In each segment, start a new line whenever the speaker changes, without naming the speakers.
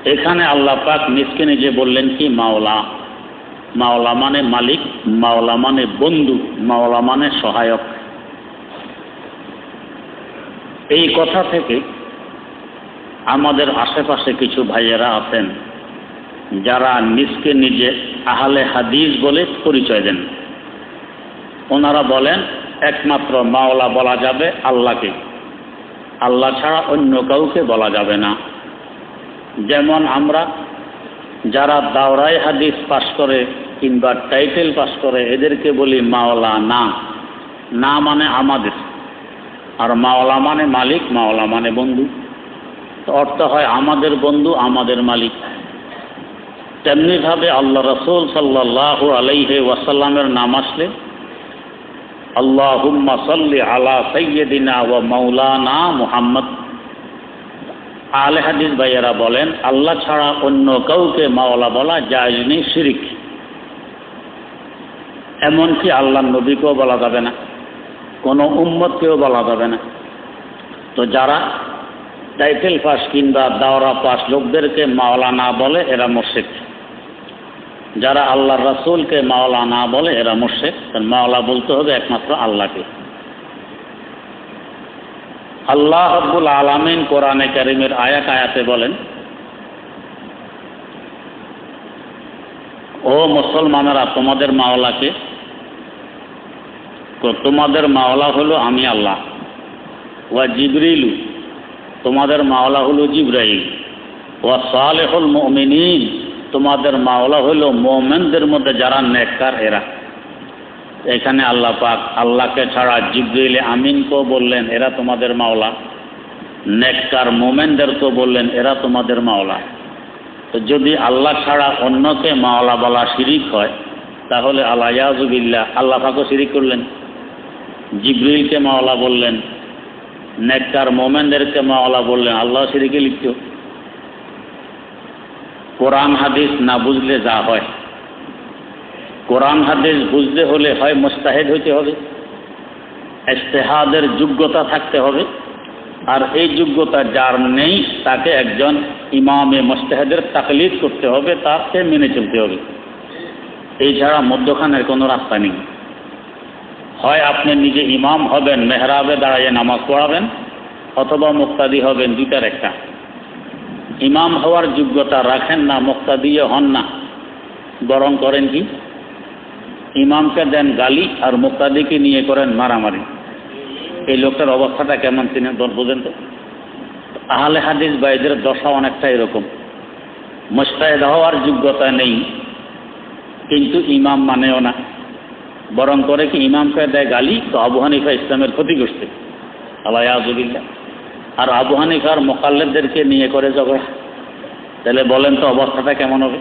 এখানে আল্লাহ পাক নিজকে নিজে বললেন কি মাওলা। মাওলা মানে মালিক, মাওলা মানে বন্ধু, মাওলা মানে সহায়ক। এই কথা থেকে আমাদের আশেপাশে কিছু ভাইয়েরা আছেন যারা নিজকে নিজে আহলে হাদিস বলে পরিচয় দেন। ওনারা বলেন একমাত্র মাওলা বলা যাবে আল্লাহকে, আল্লাহ ছাড়া অন্য কাউকে বলা যাবে না। যেমন আমরা যারা দাওরায়ে হাদিস পাশ করে কিংবা টাইটেল পাশ করে এদেরকে বলি মাওলা না। না মানে আমাদের, আর মাওলা মানে মালিক, মাওলা মানে বন্ধু। তো অর্থ হয় আমাদের বন্ধু, আমাদের মালিক। তেমনিভাবে আল্লাহ রাসূল সাল্লাল্লাহু আলাইহি ওয়াসাল্লামের নাম আসলে আল্লাহুম্মা সাল্লি আলা সাইয়্যিদিনা ওয়া মাওলানা মুহাম্মদ। আহলে হাদিস ভাইয়েরা বলেন আল্লাহ ছাড়া অন্য কাউকে মাওলা বলা জায়েজ নেই, শিরক। এমনকি আল্লাহর নবীকেও বলা যাবে না, কোনো উম্মতকেও বলা যাবে না। তো যারা টাইটেল পাস কিংবা দাওরা পাস লোকদেরকে মাওলা না বলে এরা মুশরিক। যারা আল্লাহর রাসূলকে মাওলা না বলে এরা মুশরিক। মাওলা বলতে হবে একমাত্র আল্লাহকে। আল্লাহ রাব্বুল আলামিন কোরআনে কারীমের আয়াতে বলেন, ও মুসলমানেরা তোমাদের মাওলাকে, তোমাদের মাওলা হলো আমি আল্লাহ। ওয়া জিবরিলু, তোমাদের মাওলা হলো জিবরাইল। ওয়া সালেহুল মুমিনিন, তোমাদের মাওলা হলো মুমিনদের মধ্যে যারা নেককার এরা। এখানে আল্লাহ পাক আল্লাহকে ছাড়া জিবরিল আমিনকেও বললেন এরা তোমাদের মাওলা, নেককার মুমিনদেরকেও বললেন এরা তোমাদের মাওলা। তো যদি আল্লাহ ছাড়া অন্যকে মাওলা বলা শিরিক হয় তাহলে আল-ইয়াযু বিল্লাহ আল্লাহ পাকও শিরিক করলেন। জিবরিলকে মাওলা বললেন, নেককার মুমিনদেরকে মাওলা বললেন, আল্লাহ শিরিকে লিপ্ত। কোরআন হাদিস না বুঝলে যা হয়। কোরআন হাদিস বুঝতে হলে হয় মুস্তাহিদ হইতে হবে, ইজতিহাদের যোগ্যতা থাকতে হবে, আর এই যোগ্যতা যার নেই তাকে একজন ইমামে মুস্তাহিদের তাকলিদ করতে হবে, তাকে মেনে চলতে হবে। এই ছাড়া মধ্যখানের কোনো রাস্তা নেই। হয় আপনি নিজে ইমাম হবেন, মেহরাবে দাঁড়িয়ে নামাজ পড়াবেন, অথবা মুক্তাদি হবেন, দুইটার একটা। ইমাম হওয়ার যোগ্যতা রাখেন না, মুক্তাদিও হন না, বরং করেন কি ইমামকে দেন গালি আর মুক্তাদিকে নিয়ে করেন মারামারি। এই লোকটার অবস্থাটা কেমন তিনি বোঝেন তো? আহলে হাদিস ভাইদের দশা অনেকটা এরকম। মুস্তাহিদ হওয়ার যোগ্যতা নেই কিন্তু ইমাম মানেও না, বরং করে কি ইমামকে দেয় গালি। তো আবু হানিফা ইসলামের ক্ষতি করছে, আল-ইয়াযু বিল্লাহ। আর আবু হানিফার মুকাল্লিদদেরকে নিয়ে করে ঝগড়া। তাহলে বলেন তো অবস্থাটা কেমন হবে?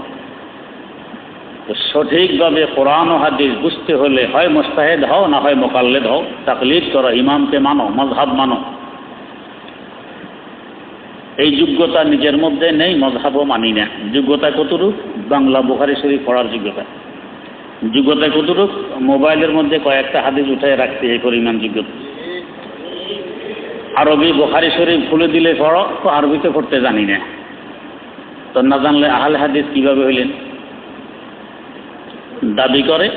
তো সঠিকভাবে কোরআন ও হাদিস বুঝতে হলে হয় মুস্তাহিদ হও, না হয় মুকাল্লিদ হও, তাকলিদ করো, ইমামকে মানো, মযহাব মানো। এই যোগ্যতা নিজের মধ্যে নেই, মযহাবও মানি না। যোগ্যতা কতটুক? বাংলা বুখারী শরীফ পড়ার যোগ্যতা। যোগ্যতা কতটুক? মোবাইলের মধ্যে কয়েকটা হাদিস উঠায় রাখতে, এই পরিমাণ যোগ্যতা। আরবি বুখারী শরীফ খুলে দিলে পড়ো, তো আরবিতে পড়তে জানি না। তো না জানলে আহলে হাদিস কিভাবে হইলেন? দাবি করে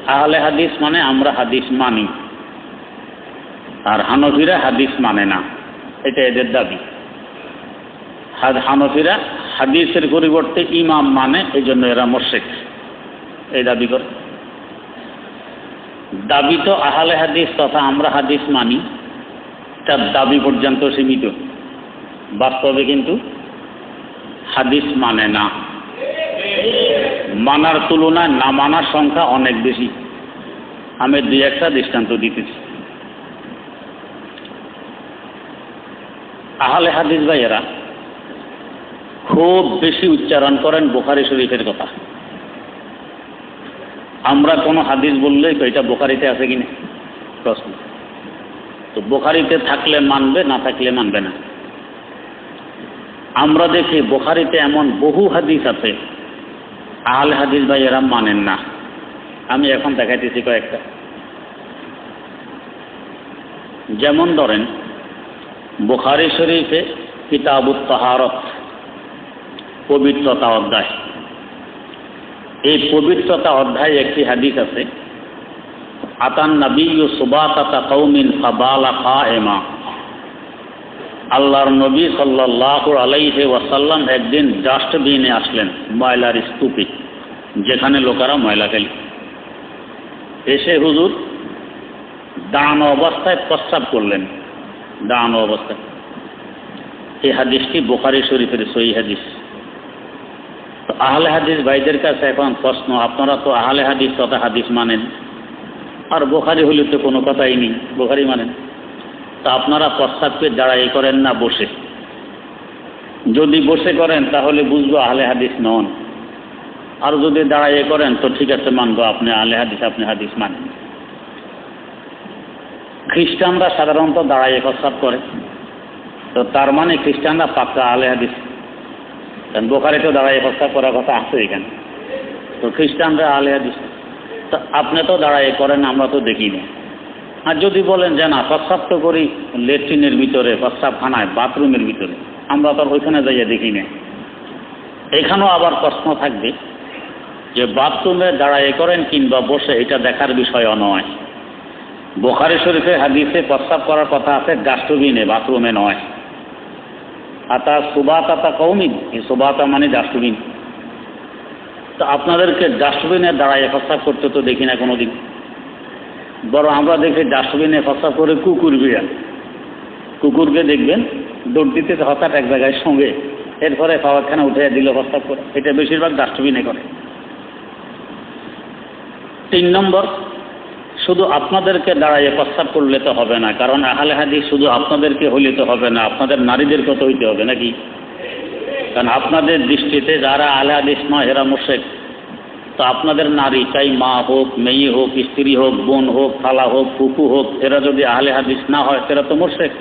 আহলে হাদিস মানে আমরা হাদিস মানি, আর হানফিরা হাদিস মানে না, এটা এদের দাবি। হানফিরা হাদিসের পরিবর্তে ইমাম মানে, এই জন্য এরা মুশরিক, এই দাবি করে। দাবি তো আহলে হাদিস তথা আমরা হাদিস মানি, তার দাবি পর্যন্ত সীমিত। বাস্তবে কিন্তু হাদিস মানে না। মানার তুলনায় না মানার সংখ্যা অনেক বেশি। আমি দুই একটা দৃষ্টান্ত দিতেছি। আহলে হাদিস ভাইয়েরা খুব বেশি উচ্চারণ করেন বুখারী শরীফের কথা। আমরা কোনো হাদিস বললেই তো এটা বুখারীতে আছে কিনা প্রশ্ন। তো বুখারীতে থাকলে মানবে, না থাকলে মানবে না। আমরা দেখি বুখারীতে এমন বহু হাদিস আছে আহলে হাদিস ভাইয়েরা মানেন না। আমি এখন দেখাইতেছি কয়েকটা। যেমন ধরেন বুখারী শরীফে কিতাবুত তাহারত, পবিত্রতা অধ্যায়। এই পবিত্রতা অধ্যায়ে একটি হাদিস আছে, আতান নবিয়্যু সুবাতাতা কওমিন ফাবালা কায়েমা। আল্লাহর নবী সাল্লাল্লাহু আলাইহি ওয়াসাল্লাম একদিন ডাস্টবিনে আসলেন, ময়লার স্তূপে, যেখানে লোকেরা ময়লা ফেলে। এসে হুজুর দাঁড়ানো অবস্থায় প্রস্রাব করলেন, দাঁড়ানো অবস্থায়। এই হাদিসটি বুখারী শরীফের সহিহ হাদিস। তো আহলে হাদিস ভাইদের কাছে এখন প্রশ্ন, আপনারা তো আহলে হাদিস তথা হাদিস মানেন, আর বুখারী হলে তো কোনো কথাই নেই, বুখারী মানেন, তা আপনারা প্রস্রাবকে দাঁড়াই করেন না বসে? যদি বসে করেন তাহলে বুঝবো আহলে হাদিস নন, আর যদি দাঁড়াই করেন তো ঠিক আছে, মানবো আপনি আহলে হাদিস, আপনি হাদিস মানেন। খ্রিস্টানরা সাধারণত দাঁড়াইয়ে প্রস্রাব করে, তো তার মানে খ্রিস্টানরা পাক্কা আহলে হাদিস, কারণ বুখারীতে দাঁড়াইয়ে প্রস্রাব করার কথা আছে এখানে, তো খ্রিস্টানরা আহলে হাদিস। তো আপনি তো দাঁড়াইয়ে করেন, আমরা তো দেখি না। আর যদি বলেন যে না প্রস্রাব তো করি ল্যাট্রিনের ভিতরে, প্রস্রাবখানায়, বাথরুমের ভিতরে, আমরা তো ওইখানে যাইয়া দেখি না। এখানেও আবার প্রশ্ন থাকবে যে বাথরুমে দাঁড়াইয়ে করেন কিংবা বসে, এটা দেখার বিষয়ও নয়। বুখারী শরীফে হাদিসে প্রস্রাব করার কথা আছে ডাস্টবিনে, বাথরুমে নয়। আতা সুবাতাতা কওমিন, এই সুবাতা মানে ডাস্টবিন। তো আপনাদেরকে ডাস্টবিনে দাঁড়াইয়ে প্রস্রাব করতে তো দেখি না কোনোদিন, বরং আমরা দেখি ডাস্টবিনে প্রস্রাব করে কুকুর বিড়াল। কুকুরকে দেখবেন দৌড় দিতে হঠাৎ এক জায়গায় সঙ্গে, এরপরে পাওয়াখানা উঠে দিল প্রস্রাব করে, এটা বেশিরভাগ ডাস্টবিনে করে। 3 নম্বর, শুধু আপনাদেরকে দাঁড়াইয়ে প্রস্রাব করলে তো হবে না, কারণ আহলে হাদিস শুধু আপনাদেরকে হইলে তো হবে না, আপনাদের নারীদেরকে তো হইতে হবে নাকি? কারণ আপনাদের দৃষ্টিতে যারা আহলে হাদিস নয় এরা মুশরিক। তো আপনাদের নারী, চাই মা হোক, মেয়ে হোক, স্ত্রী হোক, বোন হোক, খালা হোক, ফুফু হোক, এরা যদি আহলে হাদিস না হয় সেটা তো মুশরিক।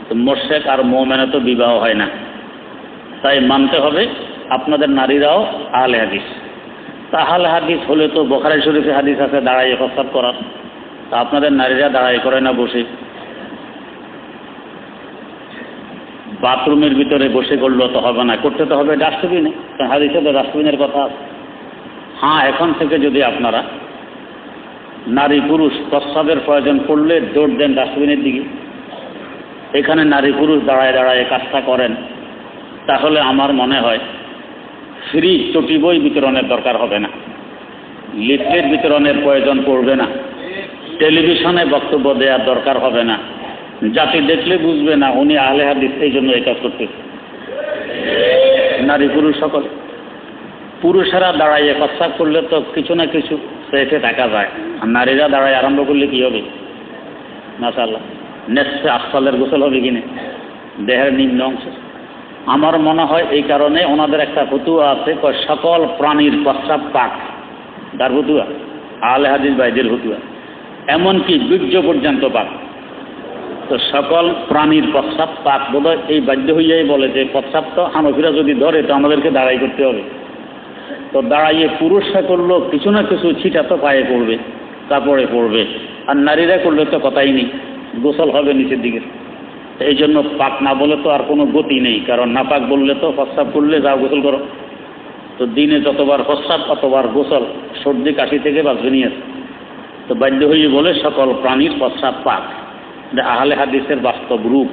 তো মুশরিক আর মুমিনে তো বিবাহ হয় না, তাই মানতে হবে আপনাদের নারীরাও আহলে হাদিস। তা আহলে হাদিস হলে তো বুখারী শরীফে হাদিস আছে দাঁড়াইয়ে প্রস্রাব করার, তা আপনাদের নারীরা দাঁড়াই করে না বসে? বাথরুমের ভিতরে বসে করলেও তো হবে না, করতে তো হবে ডাস্টবিনে, কারণ হাদিসে তো ডাস্টবিনের কথা আছে। হ্যাঁ, এখন থেকে যদি আপনারা নারী পুরুষ প্রস্রাবের প্রয়োজন পড়লে দৌড় দেন ডাস্টবিনের দিকে, এখানে নারী পুরুষ দাঁড়ায় দাঁড়ায় কাজটা করেন, তাহলে আমার মনে হয় ফ্রি চটি বই বিতরণের দরকার হবে না, লিফলেট বিতরণের প্রয়োজন পড়বে না, টেলিভিশনে বক্তব্য দেওয়ার দরকার হবে না। জাতি দেখলে বুঝবে না উনি আহলে হাদিস, এই জন্য এই কাজ করতেছে। নারী পুরুষ সকল, পুরুষেরা দাঁড়াইয়ে প্রস্রাব করলে তো কিছু না কিছু সেফে থাকা যায়, আর নারীরা দাঁড়ায় আরম্ভ করলে কি হবে? মাশাআল্লাহ, নেসফে আসফালের গোসল হবে কিনা, দেহের নিম্ন অংশ। আমার মনে হয় এই কারণে ওনাদের একটা ফতুয়া আছে, সকল প্রাণীর প্রস্রাব পাক, তার ফতুয়া, আহলে হাদিস ভাইদের ফতুয়া, এমনকি বীর্য পর্যন্ত পাক। তো সকল প্রাণীর প্রস্রাব পাক বোধহয় এই বাধ্য হইয়াই বলে যে প্রস্রাব তো হানফিরা যদি ধরে তো আমাদেরকে দাঁড়াই করতে হবে। তো দাঁড়াইয়ে পুরুষরা করলেও কিছু না কিছু ছিটা তো পায়ে পড়বে, কাপড়ে পড়বে, আর নারীরা করলে তো কথাই নেই, গোসল হবে নিচের দিকে। এই জন্য পাক না বলে তো আর কোনো গতি নেই, কারণ না পাক বললে তো প্রস্রাব করলে যাও গোসল করো। তো দিনে যতবার প্রস্রাব ততবার গোসল, সর্দি কাশি থেকে বাঁচবে নিয়ে আসে। তো বাধ্য হয়ে বলে সকল প্রাণীর প্রস্রাব পাক। আহলে হাদিসের বাস্তব রূপ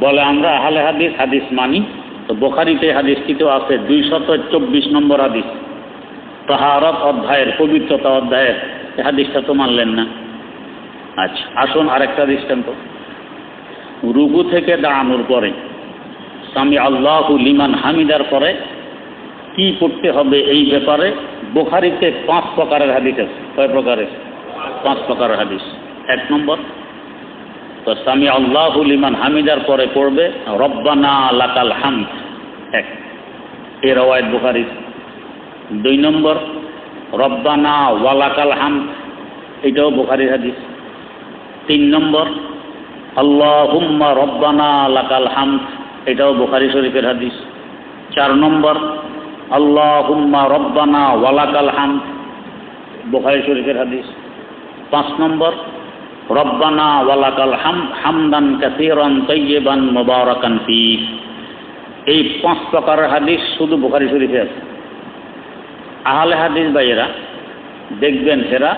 বলে আমরা আহলে হাদিস, হাদিস মানি। তো বুখারীতে হাদিসটিতেও আছে 224 নম্বর হাদিস, তাহারাত অধ্যায়ের, পবিত্রতা অধ্যায়ের। হাদিসটা তো মানলেন না। আচ্ছা, আসুন আরেকটা দৃষ্টান্ত। রুকু থেকে দাঁড়ানোর পরে সামি আল্লাহু লিমান হামিদার পরে কি পড়তে হবে এই ব্যাপারে বুখারীতে 5 প্রকারের হাদিস আছে। কয় প্রকারের? 5 প্রকারের হাদিস। 1 নম্বর, তো সামি আল্লাহু লিমান হামিদার পরে পড়বে রব্বানা লাকাল হামদ, 1, এই রওয়ায়াত বুখারীর। 2 নম্বর, রব্বানা ওয়ালাকাল হামদ, এটাও বুখারীর হাদিস। 3 নম্বর, আল্লাহুম্মা রব্বানা লাকাল হামদ, এটাও বুখারী শরীফের হাদিস। 4 নম্বর, আল্লাহুম্মা রব্বানা ওয়ালাকাল হামদ, বুখারী শরীফের হাদিস। 5 নম্বর, রব্বানা ওয়ালাকাল হামদ হামদান কাসীরান তাইয়িবান মুবারাকান ফীহ, এই 5 প্রকারের হাদিস শুধু বুখারী শরীফে আছে। আহলে হাদিস ভাইয়েরা দেখবেন এরা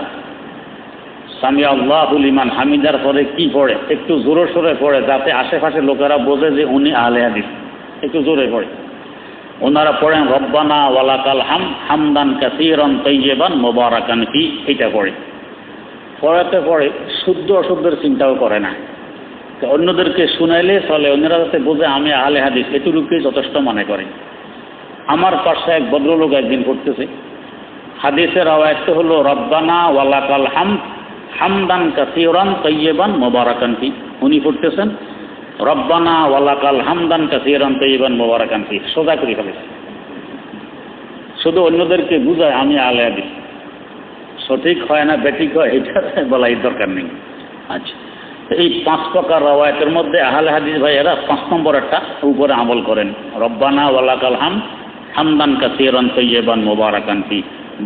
সামি আল্লাহু লিমান হামিদার পরে কি পড়ে, একটু জোরে সোরে পড়ে, যাতে আশেপাশে লোকেরা বোঝে যে উনি আহলে হাদিস, একটু জোরে পড়ে। ওনারা পড়েন রব্বানা ওয়ালাকাল হামদান কাসীরান তাইয়িবান মুবারাকান ফি, এটা পড়ে। পড়াতে পড়ে শুদ্ধ অশুদ্ধের চিন্তাও করে না, অন্যদেরকে শুনাইলে চলে, অন্যরা যাতে বোঝে আমি আহলে হাদিস, এটুকুই যথেষ্ট মনে করে। আমার পাশে এক ভদ্রলোক একদিন পড়তেছে, হাদিসের আওয়াজটা হলো রব্বানা ওয়ালাকাল হামদান কাসীরান তাইয়িবান মুবারাকান ফি। উনি পড়তেছেন রব্বানা ওয়ালাকাল হামদান কাসীরান তাইয়িবান মুবারাকান ফি, সোজা করে ফেলেছে। শুধু অন্যদেরকে বুঝায় আমি আহলে হাদিস, সঠিক হয় না বেঠিক হয় এটা বলাই দরকার নেই। আচ্ছা, এই 5 প্রকার রাওয়ায়াতের মধ্যে আহলে হাদিস ভাইয়েরা 5 নম্বরটা উপরে আমল করেন, রব্বানা ওয়ালাকাল হামদান কাসীরান তাইয়িবান মুবারাকান ফি।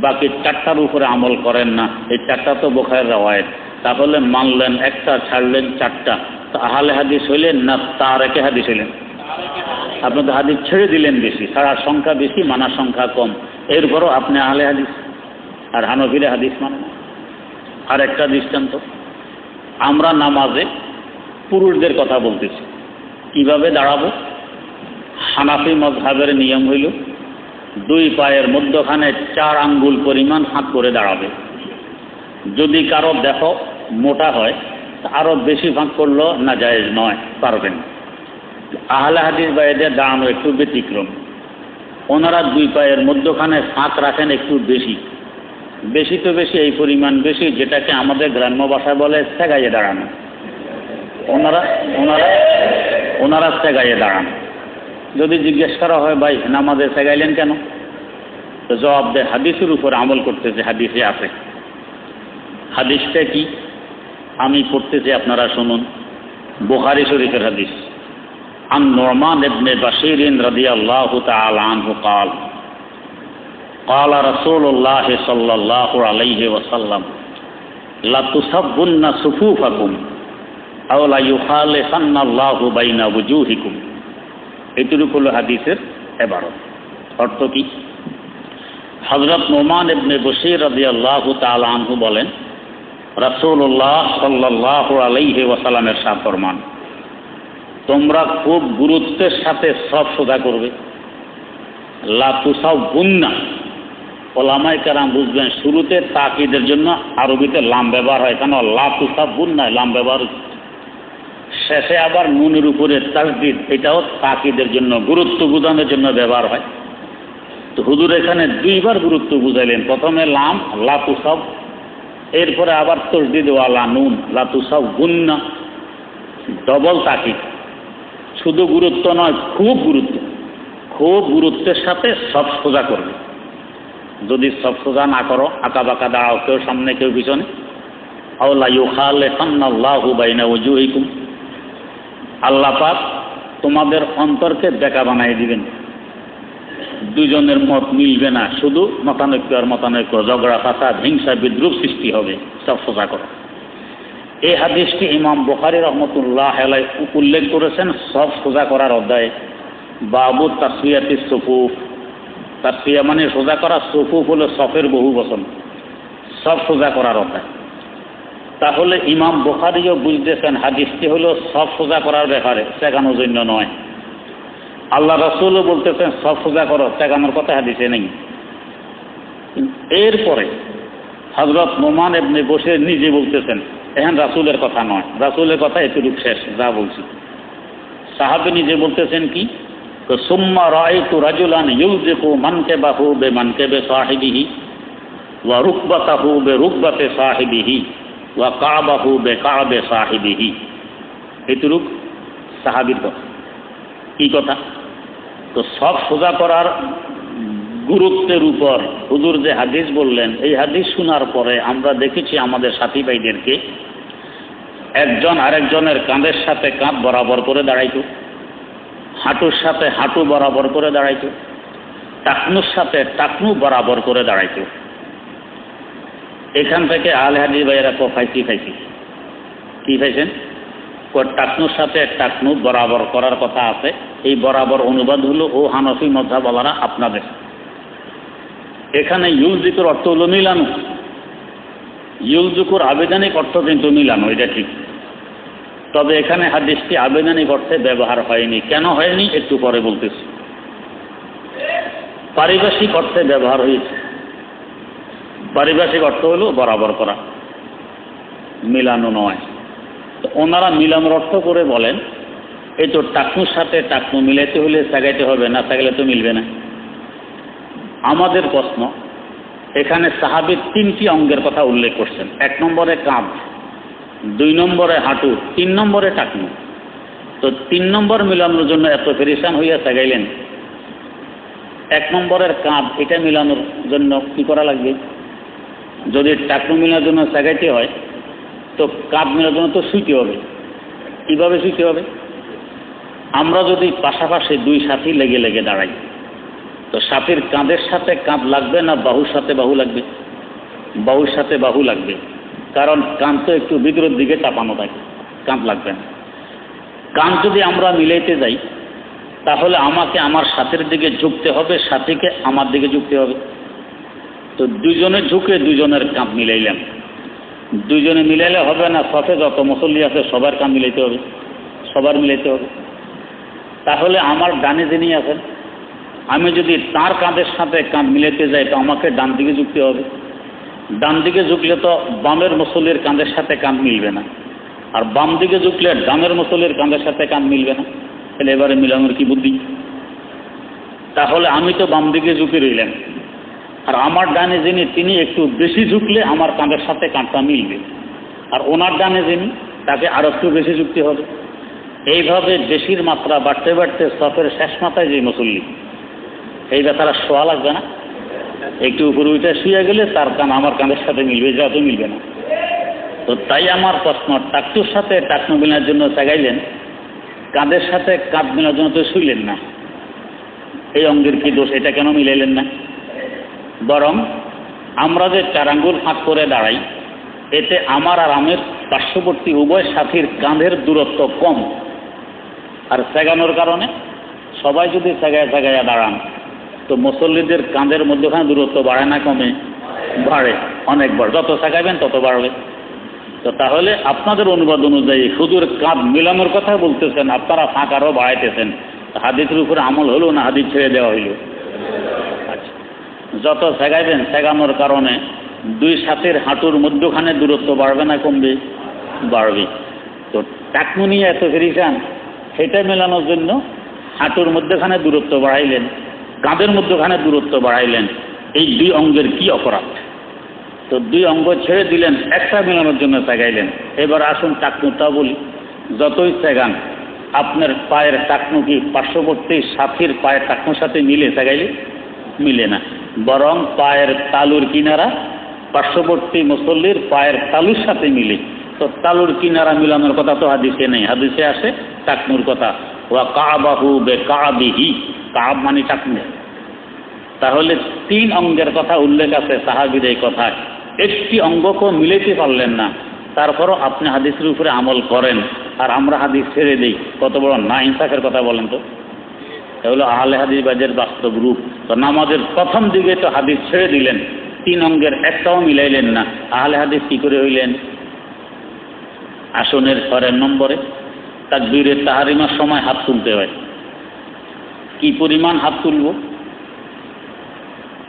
বাকি 4টার উপরে আমল করেন না। এই 4টা তো বুখারীর রাওয়ায়াত, তাহলে মানলেন একটা, ছাড়লেন 4টা, তো আহলে হাদিস হইলেন না তারেকে হাদিস হইলেন? আপনি তো হাদিস ছেড়ে দিলেন বেশি, ছাড়ার সংখ্যা বেশি, মানার সংখ্যা কম, এরপরও আপনি আহলে হাদিস। আর হানফিরা হাদিস মানে না। আর একটা দৃষ্টান্ত, আমরা নামাজে পুরুষদের কথা বলতেছি, কিভাবে দাঁড়াবো? হানাফি মাযহাবের নিয়ম হইল 2 পায়ের মধ্যখানে 4 আঙ্গুল পরিমাণ হাত করে দাঁড়াবে। যদি কারো দেখো মোটা হয় আরো বেশি ভাগ করলো না জায়েজ নয়, পারবেন। আহলে হাদিস ভাইদের দাঁড়ানো একটু ব্যতিক্রম, ওনারা 2 পায়ের মধ্যখানে ফাঁক রাখেন একটু বেশি, বেশি তো বেশি, এই পরিমাণ বেশি যেটাকে আমাদের গ্রাম্য ভাষায় বলে সেগাইয়ে দাঁড়ানো। ওনারা ওনারা ওনারা সেগাইয়ে দাঁড়ান। যদি জিজ্ঞেস করা হয় ভাই নামাজে সেগাইলেন কেন, তো জবাব দেয় হাদিসের উপর আমল করতেছে, হাদিসে আছে। হাদিসটা কি আমি পড়তেছি, আপনারা শুনুন। বুখারী শরীফের হাদিস, আন নু'মান ইবনে বাশীর রাদিয়াল্লাহু তাআলা আনহু قال قال رسول الله صلى الله عليه وسلم لا تسبن صفوفكم أو لا يخالفن الله بين وجوهكم। এটুকু হলো হাদিসের ইবারত। অর্থ কি? হযরত নু'মান ইবনে বাশীর রাদিয়াল্লাহু তাআলা আনহু বলেন, রাসূলুল্লাহ সাল্লাল্লাহু আলাইহি ওয়াসাল্লামের ইরশাদ ফরমান, তোমরা খুব গুরুত্বের সাথে সব সোজা করবে। লা তুসাউবুন্না, ওলামায়ে কেরাম বুঝবেন শুরুতে তাকিদের জন্য আরবিতে লাম ব্যবহার হয়, কেন লা তুসাউবুন্না লাম ব্যবহার, শেষে আবার নুনের উপরে তাসদীদ, এটাও তাকিদের জন্য গুরুত্ব বোঝানোর জন্য ব্যবহার হয়। তো হুজুর এখানে 2বার গুরুত্ব বুঝাইলেন, প্রথমে লাম লা তুসাব, এরপরে আবার তাসদীদ ওয়ালা নুন লা তুসাউবুন্না, ডবল তাকিদ। শুধু গুরুত্ব নয়, খুব গুরুত্ব, খুব গুরুত্বের সাথে সব সোজা করবে। যদি সব সোজা না করো, আঁকা বাঁকা দাঁড়াও, কেউ সামনে কেউ পিছনে, আও লা ইউখালিফান্নাল্লাহু বাইনা ওয়াজুহিকুম, আল্লাহ পাক তোমাদের অন্তরকে বেঁকা বানাই দিবেন। দুজনের মত মিলবে না, শুধু মতানৈক্য আর মতানৈক্য, ঝগড়া ফাসাদ হিংসা বিদ্রুপ সৃষ্টি হবে। সব সোজা করো। এই হাদিসটি ইমাম বুখারী রহমতুল্লাহ আলাইহি উল্লেখ করেছেন সব সোজা করার অধ্যায়ে, বাবু তাসফিয়াতিস সুফুফ। তাসফিয়া মানে সোজা করা, সুফুফ হলো সফের বহু বচন, সব সোজা করার অধ্যায়। তাহলে ইমাম বুখারীও বুঝতেছেন হাদিসটি হলো সব সোজা করার ব্যাপারে, শেখানোর জন্য নয়। আল্লাহ রাসূলও বলতেছেন সব সোজা করো, শেখানোর কথা হাদিসে নেই। এরপরে হযরত নু'মান ইবনে বাশীর নিজে বলতেছেন, এখন রাসূলের কথা নয়, রাসূলের কথা এতটুকু শেষ যা বলছি। সাহাবী নিজে বলতেছেন কি, সুম্মা রাআইতু রাজুলান ইউযিকু মানকাবাহু বিমানকাবি সাহিবিহি ওয়া রুকবাতাহু বিরুকবাতি সাহিবিহি ওয়া কাবাহু বিকাবি সাহিবিহি। এতটুক সাহাবীর কথা। কি কথা? তো সব সোজা করার গুরুত্বের উপর হুজুর যে হাদিস বললেন, এই হাদিস শোনার পরে আমরা দেখেছি আমাদের সাথী ভাইদেরকে একজন আরেকজনের কাঁধের সাথে কাঁধ বরাবর করে দাঁড়াইতো, হাঁটুর সাথে হাঁটু বরাবর করে দাঁড়াইতো, টাকনুর সাথে টাকনু বরাবর করে দাঁড়াইতো। এখান থেকে আহলে হাদিস ভাইয়েরা ফাইসি কি পাইছেন? টাকনুর সাথে টাকনু বরাবর করার কথা আছে, এই বরাবর অনুবাদ হলো ও হানফি মাযহাবওয়ালারা আপনাদের। এখানে ইউলজিকুর অর্থ হলো মিলানো, ইউলজিকুর আবেদনিক অর্থ কিন্তু মিলানো, এটা ঠিক। তবে এখানে হাদিসটি আবেদনিক অর্থে ব্যবহার হয়নি। কেন হয়নি একটু পরে বলতেছি। পারিভাষিক অর্থে ব্যবহার হয়েছে। পারিভাষিক অর্থ হলো বরাবর করা, মিলানো নয়। তো ওনারা মিলানোর অর্থ করে বলেন এই তো টাকনুর সাথে টাকনু মিলাইতে হলে সাগাইতে হবে, না সাগাইলে তো মিলবে না। আমাদের প্রশ্ন, এখানে সাহাবীর 3টি অঙ্গের কথা উল্লেখ করছেন। 1 নম্বরে কাঁধ, 2 নম্বরে হাঁটু, 3 নম্বরে টাকনু। তো 3 নম্বর মিলানোর জন্য এত পেরেশান হইয়া সাগাইলেন। 1 নম্বরের কাঁধ, এটা মিলানোর জন্য কি করা লাগবে? যদি টাকনু মিলানোর জন্য সাগাইতে হয় তো কাঁধ মিলানোর জন্য তো শুইতে হবে। কীভাবে শুইতে হবে? আমরা যদি পাশাপাশি 2 সাথী লেগে লেগে দাঁড়াই, তো সাথীর কাঁধের সাথে কাঁধ লাগবে না বাহুর সাথে বাহু লাগবে? বাহুর সাথে বাহু লাগবে, কারণ কাঁধ তো একটু ভিতরের দিকে চাপানো থাকে, কাঁধ লাগবে না। কাঁধ যদি আমরা মিলাইতে যাই তাহলে আমাকে আমার সাথীর দিকে ঝুঁকতে হবে, সাথীকে আমার দিকে ঝুঁকতে হবে। তো দুজনে ঝুঁকে দুজনের কাঁধ মিলাইলাম। দুজনে মিলাইলে হবে না, সফে যত মুসল্লি আছে সবার কাঁধ মিলাইতে হবে, সবার মিলাইতে হবে। তাহলে আমার ডানে যিনি আছেন, আমি যদি তার কাঁধের সাথে কাঁধ মিলাইতে যাই তো আমাকে ডান দিকে ঝুঁকতে হবে। ডান দিকে ঝুঁকলে তো বামের মুসল্লির কাঁধের সাথে কাঁধ মিলবে না, আর বাম দিকে ঝুঁকলে ডানের মুসল্লির কাঁধের সাথে কাঁধ মিলবে না। তাহলে এবারে মিলানোর কি বুদ্ধি? তাহলে আমি তো বাম দিকে ঝুঁকে রইলাম, আর আমার ডানে যিনি তিনি একটু বেশি ঝুঁকলে আমার কাঁধের সাথে কাঁধটা মিলবে, আর ওনার ডানে যিনি তাকে আরো একটু বেশি ঝুঁকতে হবে। এইভাবে বেশির মাত্রা বাড়তে বাড়তে সফের শেষ মাথায় যে মুসল্লি, এই ব্যাপারে শোয়া লাগবে না, একটু উপরে উঠে শুয়ে গেলে তার কান আমার কাঁধের সাথে মিলবে, যা তো মিলবে না। তো তাই আমার প্রশ্ন, টাকটুর সাথে টাকনু মিলার জন্য চাগাইলেন, কাঁধের সাথে কাঁধ মিলার জন্য তো শুইলেন না। এই অঙ্গের কি দোষ? এটা কেন মিলাইলেন না? বরং আমরা যে 4 আঙ্গুল ফাঁক করে দাঁড়াই, এতে আমার আর আমের পার্শ্ববর্তী উভয় সাথীর কাঁধের দূরত্ব কম। আর সেগানোর কারণে সবাই যদি সেগাইয়া দাঁড়ান তো মুসল্লিদের কাঁধের মধ্যখানে দূরত্ব বাড়ে না কমে? বাড়ে, অনেক বাড়ে। যত সেগাইবেন তত বাড়বে। তো তাহলে আপনাদের অনুবাদ অনুযায়ী হুজুর কাঁধ মিলানোর কথা বলতেছেন, আপনারা ফাঁক আরও বাড়াইতেছেন। হাদিসের উপরে আমল হলো না হাদিস ছেড়ে দেওয়া হইল? আচ্ছা, যত সেগাইবেন সেগানোর কারণে 2 সাথীর হাঁটুর মধ্যখানে দূরত্ব বাড়বে না কমবে? বাড়বে। তো টাকনু নিয়ে এত ফেরিসান, সেটা মেলানোর জন্য হাঁটুর মধ্যখানে দূরত্ব বাড়াইলেন, কাঁধের মধ্যখানে দূরত্ব বাড়াইলেন। এই 2 অঙ্গের কি অপরাধ? তো 2 অঙ্গ ছেড়ে দিলেন, একটা মেলানোর জন্য সেগাইলেন। এবার আসুন টাকনুটা বলি। যতই সেগান, আপনার পায়ের টাকনু কি পার্শ্ববর্তী সাথীর পায়ের টাকনুর সাথে মিলে সেগাইলে? মিলে না, বরং পায়ের তালুর কিনারা পার্শ্ববর্তী মুসল্লির পায়ের তালুর সাথে মিলে। তো তালুর কিনারা মিলানোর কথা তো হাদিসে নেই, হাদিসে আসে টাকনুর কথা। ওয়া কাবাহু বে কাবিহি, কাব মানে টাকনু। তাহলে 3 অঙ্গের কথা উল্লেখ আছে সাহাবীর এই কথায়, একটি অঙ্গকেও মিলাইতে পারলেন না। তারপরও আপনি হাদিসের উপরে আমল করেন আর আমরা হাদিস ছেড়ে দিই, কত বড় না ইনসাফের কথা বলেন তো। এগুলো আহলে হাদিস বাজের বাস্তব রূপ। তো নামাজের প্রথম দিকে তো হাদিস ছেড়ে দিলেন, 3 অঙ্গের একটাও মিলাইলেন না, আহলে হাদিস কি করে হইলেন? আসনের 6 নম্বরে তাকবীরে তাহরিমার সময় হাত তুলতে হয়। কি পরিমাণ হাত তুলব?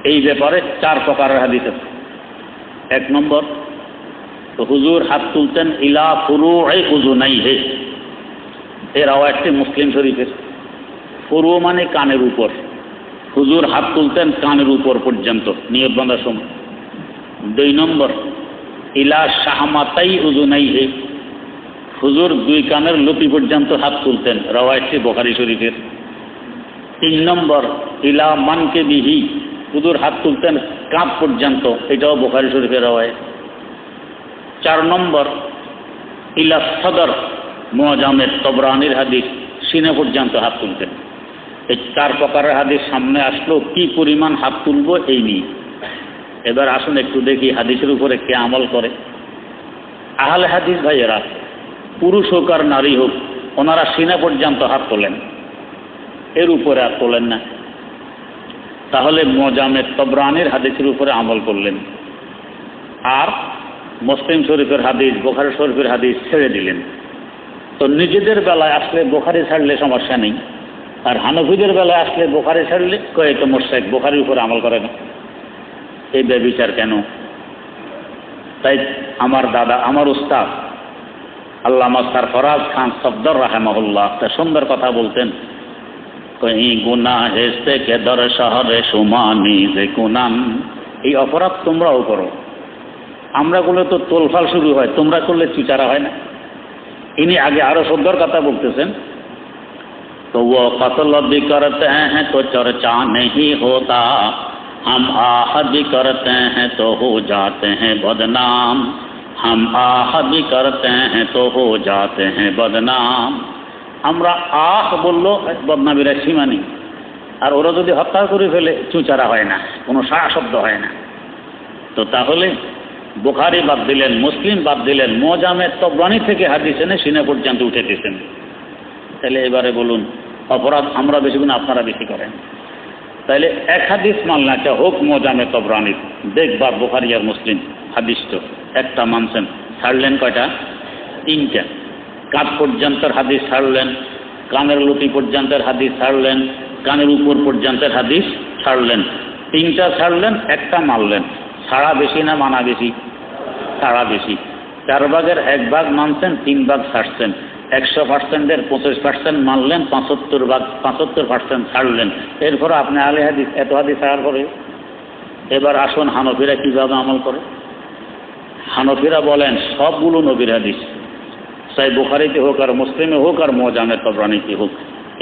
এই ব্যাপারে 4 প্রকারের হাদিস আছে। 1 নম্বর, তো হুজুর হাত তুলতেন ইলা ফুরুই উযুনাইহি, এর রাওয়ায়াতটি মুসলিম শরীফের। ফুরু মানে কানের উপর, হুজুর হাত তুলতেন কানের উপর পর্যন্ত নিয়ত বাঁধার সময়। 2 নম্বর, ইলা শাহমাতাই উযুনাইহি, হুজুর 2 কানের লতি পর্যন্ত হাত তুলতেন, রাওয়ায়াতটি বুখারী শরীফের। 3 নম্বর, ইলা মানকিবিহি, হুজুর হাত তুলতেন কাঁধ পর্যন্ত, এটাও বুখারী শরীফের রাওয়ায়াত। 4 নম্বর, ইলা সদর, মুআজামে তবরানির হাদিস, সিনা পর্যন্ত হাত তুলতেন। এই 4 প্রকারের হাদিস সামনে আসলো, কি পরিমাণ হাত তুলব এই নিয়ে। এবার আসুন একটু দেখি হাদিসের উপরে কে আমল করে। আহলে হাদিস ভাইয়েরা, পুরুষ হোক আর নারী হোক, ওনারা সিনা পর্যন্ত হাত তোলেন। এর উপরে আর তোলেন না। তাহলে মোজামে তবরানির হাদিসের উপরে আমল করলেন, আর মুসলিম শরীফের হাদিস, বুখারী শরীফের হাদিস ছেড়ে দিলেন। তো নিজেদের বেলায় আসলে বুখারী ছাড়লে সমস্যা নেই, আর হানফিদের বেলায় আসলে বুখারী ছাড়লে কয়ে তো মুশরিক, বুখারীর উপরে আমল করে না। এই ব্যভিচার কেন? তাই আমার দাদা, আমার উস্তাদ আল্লামা সরফরাজ খান সফদর রাহিমাহুল্লাহ একটা সুন্দর কথা বলতেন, কহি গুনাহে সে কে দর শহরে সুমানি যে কুনান, এই অপরাধ তোমরাও করো, আমরা করলে তো তোলফাল শুরু হয়, তোমরা করলে চুচারা হয় না। ইনি আগে আরো সুন্দর কথা বলতেছেন, তো वो कत्ल भी करते हैं तो चर्चा नहीं होता, हम आहत भी करते हैं तो हो जाते हैं बदनाम, हम आहत भी करते हैं तो हो जाते हैं बदनाम। আমরা আহ বললো বদনামের সীমা নেই, আর ওরা যদি হত্যা করে ফেলে চুচারা হয় না, কোনো সারা শব্দ হয় না। তো তাহলে বুখারী বাদ দিলেন, মুসলিম বাদ দিলেন, মোজামে তবরানি থেকে হাদিস এনে সিনা পর্যন্ত উঠে দিয়েছেন। তাহলে এবারে বলুন অপরাধ আমরা বেশি গুণ আপনারা বেশি করেন। তাহলে এক হাদিস মানলে একটা হোক মোজামে তবরানির, দেখবার বুখারী আর মুসলিম হাদিস তো একটা মানছেন, ছাড়লেন কয়টা? তিনটা। কাঁধ পর্যন্তের হাদিস ছাড়লেন, কানের লুটি পর্যন্তের হাদিস ছাড়লেন, কানের উপর পর্যন্তের হাদিস ছাড়লেন। তিনটা ছাড়লেন, একটা মানলেন। ছাড়া বেশি না মানা বেশি? ছাড়া বেশি। 4 ভাগের 1 ভাগ মানছেন, 3 ভাগ ছাড়ছেন। 100%-এর 25% মানলেন, 75% ছাড়লেন। এরপর আপনি আলে হাদিস, এত হাদিস ছাড়ার পরে এবার আসুন হানফিরা কিভাবে আমল করে। হানফিরা বলেন সবগুলো নবীর হাদিস, চাই বুখারীতে হোক আর মুসলিমে হোক আর মোজামে তবরানিতে হোক,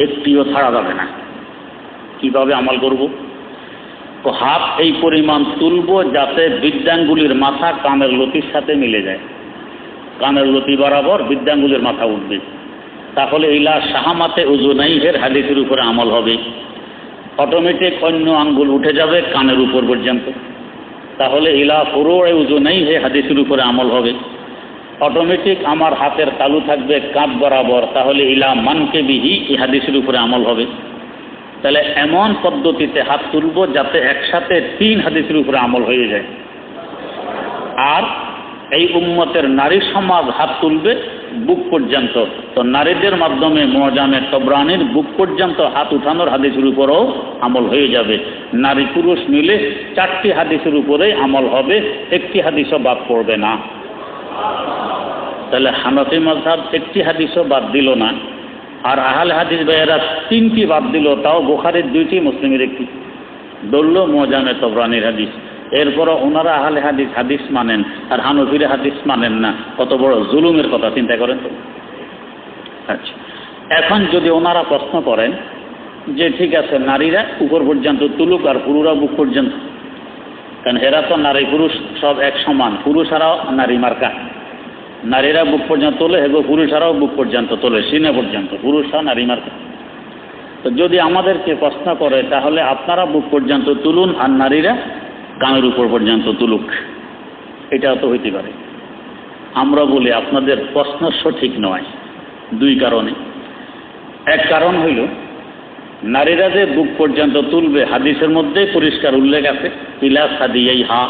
একটিও ছাড়া যাবে না। কিভাবে আমল করব? তো হাত এই পরিমাণ তুলব যাতে বৃদ্ধাঙ্গুলির মাথা কানের লতির সাথে মিলে যায়, কানের লতি বরাবর বৃদ্ধাঙ্গুলির মাথা উঠবে। তাহলে ইলা শাহামাতে উযুনাইহের হাদিসের উপরে আমল হবে। অটোমেটিক অন্য আঙ্গুল উঠে যাবে কানের উপর পর্যন্ত, তাহলে ইলা ফুরুয়ে উযুনাইহে হাদিসের উপরে আমল হবে। অটোমেটিক আমার হাতের তালু থাকবে কাঁধ বরাবর, তাহলে ইলা মানকিবিহি এই হাদিসের উপরে আমল হবে। তাহলে এমন পদ্ধতিতে হাত তুলব যাতে একসাথে 3 হাদিসের উপরে আমল হয়ে যায়। আর এই উম্মতের নারী সমাজ হাত তুলবে বুক পর্যন্ত, তো নারীদের মাধ্যমে মোজামে তবরানির বুক পর্যন্ত হাত উঠানোর হাদিসের উপরেও আমল হয়ে যাবে। নারী পুরুষ মিলে 4টি হাদিসের উপরে আমল হবে, একটি হাদিসও বাদ পড়বে না। তাহলে হানাফি মাযহাব একটি হাদিসও বাদ দিল না, আর আহলে হাদিস ভাইয়েরা 3টি বাদ দিল, তাও বুখারীর 2টি, মুসলিমের 1টি, ধরল মোজামে তবরানির হাদিস। এরপরও ওনারা আহলে হাদিস হাদিস মানেন আর হানফিরা হাদিস মানেন না, কত বড় জুলুমের কথা চিন্তা করেন তো। আচ্ছা, এখন যদি ওনারা প্রশ্ন করেন যে ঠিক আছে নারীরা উপর পর্যন্ত তুলুক আর পুরুষরা বুক পর্যন্ত, কারণ এরা তো নারী পুরুষ সব এক সমান, পুরুষেরাও নারী মার্কা, নারীরা বুক পর্যন্ত তোলে, হেগো পুরুষেরাও বুক পর্যন্ত তোলে, সিনে পর্যন্ত, পুরুষরা নারী মার্কা। তো যদি আমাদেরকে প্রশ্ন করে তাহলে আপনারা বুক পর্যন্ত তুলুন আর নারীরা কানের উপর পর্যন্ত তুলুক, এটাও তো হইতে পারে। আমরা বলি আপনাদের প্রশ্ন সঠিক নয় 2 কারণে। এক কারণ হইল নারীরা যে বুক পর্যন্ত তুলবে হাদিসের মধ্যে পরিষ্কার উল্লেখ আছে ইলা সাদিয়াই হা,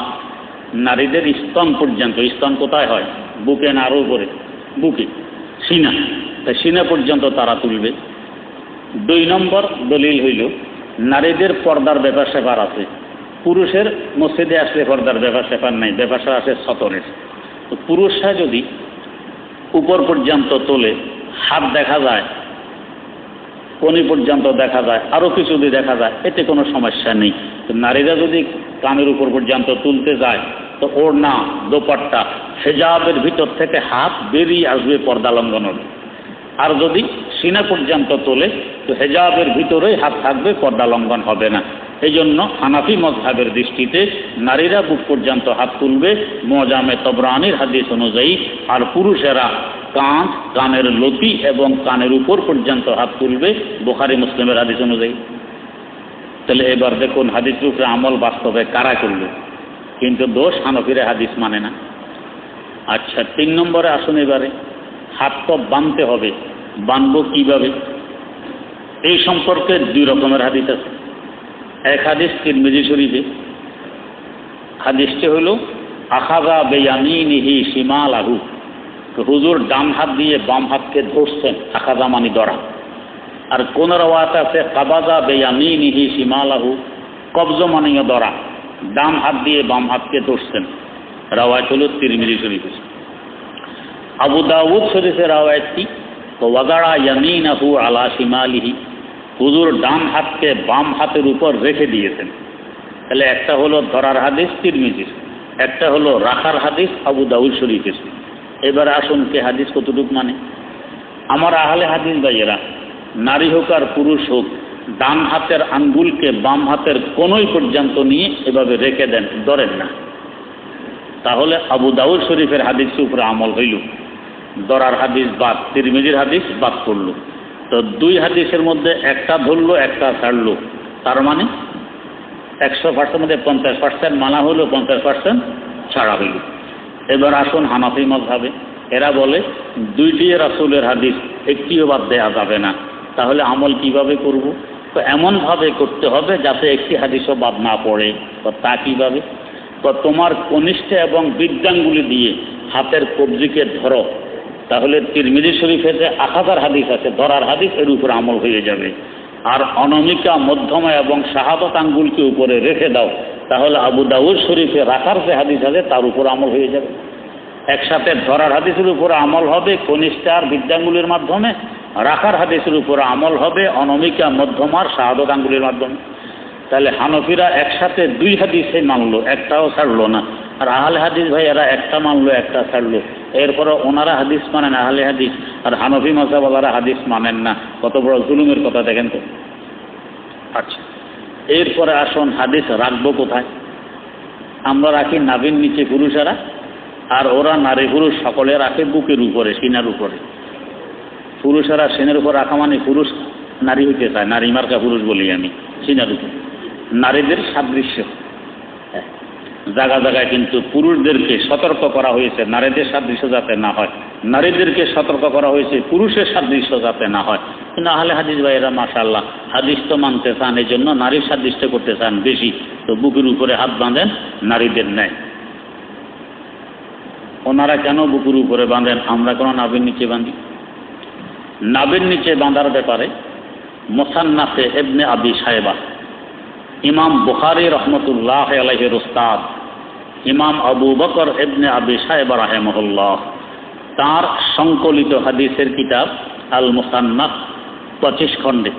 নারীদের স্তন পর্যন্ত। স্তন কোথায় হয়? বুকে না আরও উপরে? বুকে, সিনা, তাই সিনা পর্যন্ত তারা তুলবে। 2 নম্বর দলিল হইল নারীদের পর্দার ব্যাপার স্যাপার আছে, পুরুষের মসজিদে আসলে পর্দার ব্যাপার স্যাপার নাই, ব্যাপার আছে সতরের। তো পুরুষরা যদি উপর পর্যন্ত তোলে, হাত দেখা যায়, কোনি পর্যন্ত দেখা যায়, আরও কিছু যদি দেখা যায়, এতে কোনো সমস্যা নেই। তো নারীরা যদি কানের উপর পর্যন্ত তুলতে যায় তো ওড়না, দোপাট্টা, হেজাবের ভিতর থেকে হাত বেরিয়ে আসবে, পর্দা লঙ্ঘন হবে। আর যদি সিনা পর্যন্ত তোলে তো হেজাবের ভিতরেই হাত থাকবে, পর্দা লঙ্ঘন হবে না। এই জন্য হানাফি মযহাবের দৃষ্টিতে নারীরা বুক পর্যন্ত হাত তুলবে মোজামে তবরানির হাদিস অনুযায়ী, আর পুরুষেরা কাঁধ, কানের লতি এবং কানের উপর পর্যন্ত হাত তুলবে বুখারী মুসলিমের হাদিস অনুযায়ী। তাহলে এবার দেখুন হাদিসের উপরে আমল বাস্তবে কারা করবে, কিন্তু দোষ হানফিরা হাদিস মানে না। আচ্ছা, 3 নম্বরে আসুন এবারে, হাত তো বাঁধতে হবে, বাঁধবো কিভাবে? এই সম্পর্কে দুই রকমের হাদিস আছে। এক হাদিস তিরমিজি শরীফে, হাদিসটি হলো আখাযা বিয়ামিনিহি শিমালাহু, হুজুর ডান হাত দিয়ে বাম হাতকে ধরছেন, আখাযা মানে ধরা। আর কোন রাওয়াত আছে কাবাযা বিয়ামিনিহি শিমালাহু, কবজ মানে ধরা, ডান হাত দিয়ে বাম হাতকে ধরছেন। রাওয়াত হলো তিরমিজি শরীফে। আবু দাউদ শরীফের রাওয়াতটি ওয়াদারা ইয়ামিনাহু আলা শিমালিহি, হুজুর ডান হাতকে বাম হাতের উপর রেখে দিয়েছেন। তাহলে একটা হলো ধরার হাদিস তিরমিজির, একটা হলো রাখার হাদিস আবু দাউদ শরীফের। এবার আসুন কে হাদিস কতটুকু মানে। আমার আহলে হাদিস ভাইয়েরা, নারী হোক আর পুরুষ হোক, ডান হাতের আঙ্গুলকে বাম হাতের কোনোই পর্যন্ত নিয়ে এভাবে রেখে দেন, ধরেন না। তাহলে আবু দাউদ শরীফের হাদিসের উপরে আমল হইল, ধরার হাদিস বাদ, তিরমিজির হাদিস বাদ করল। তো দুই হাদিসের মধ্যে একটা ধরলো একটা ছাড়লো, তার মানে 100% মধ্যে 50% মানা হলো, 50% ছাড়া হইল। এবার আসুন হানাফি মাযহাবে, এরা বলে দুইটি রাসূলের হাদিস একটিও বাদ দেওয়া যাবে না। তাহলে আমল কিভাবে করব? তো এমনভাবে করতে হবে যাতে একটি হাদিসও বাদ না পড়ে। তো তা কীভাবে? তো তোমার কনিষ্ঠ এবং বৃদ্ধাঙ্গুলি দিয়ে হাতের কবজিকে ধরো, তাহলে তিরমিজি শরীফে যে আখাযার হাদিস আছে, ধরার হাদিস, এর উপর আমল হয়ে যাবে। আর অনামিকা, মধ্যমা এবং শাহাদাত আঙ্গুলকে উপরে রেখে দাও, তাহলে আবু দাউদ শরীফে রাখার যে হাদিস আছে তার উপর আমল হয়ে যাবে। একসাথে ধরার হাদিসের উপর আমল হবে কনিষ্ঠ আর বৃদ্ধাঙ্গুলির মাধ্যমে, রাখার হাদিসের উপর আমল হবে অনামিকা, মধ্যমার, শাহাদাত আঙ্গুলের মাধ্যমে। তাহলে হানফিরা একসাথে দুই হাদিসে মানলো, একটাও ছাড়লো না। আর আহলে হাদিস ভাই এরা একটা মানলো, একটা ছাড়লো। এরপরে ওনারা হাদিস মানেন আহলে হাদিস, আর হানফি মাযহাবওয়ালারা হাদিস মানেন না। কত বড় জুলুমের কথা দেখেন তো। আচ্ছা, এরপরে আসুন হাদিস রাখবো কোথায়? আমরা রাখি নাভির নিচে পুরুষেরা, আর ওরা নারী পুরুষ সকলে রাখে বুকের উপরে, সিনার উপরে। পুরুষেরা সিনের উপর রাখা মানে পুরুষ নারী হইতে চায়, নারী মার্কা পুরুষ বলি আমি, সিনার উপর। নারীদের সাদৃশ্য জায়গা জায়গায় কিন্তু পুরুষদেরকে সতর্ক করা হয়েছে নারীদের সাদৃশ্য যাতে না হয়, নারীদেরকে সতর্ক করা হয়েছে পুরুষের সাদৃশ্য যাতে না হয়। কিন্তু আহলে হাদিস ভাইয়েরা মাশাআল্লাহ হাদিস তো মানতে চান, এই জন্য নারীর সাদৃশ্য করতে চান বেশি, তো বুকের উপরে হাত বাঁধেন নারীদের নেয়। ওনারা কেন বুকের উপরে বাঁধেন, আমরা কেন নাভির নিচে বাঁধি? নাভির নিচে বাঁধার ব্যাপারে মুসান্নাফে ইবনে আবি শায়বা, ইমাম বুখারী রহমতুল্লাহ আলাইহির উস্তাদ ইমাম আবু বকর ইবনে আবি শায়বা রাহিমাহুল্লাহ, তার সংকলিত হাদিসের কিতাব আল মুসান্নাফ 25 খণ্ডে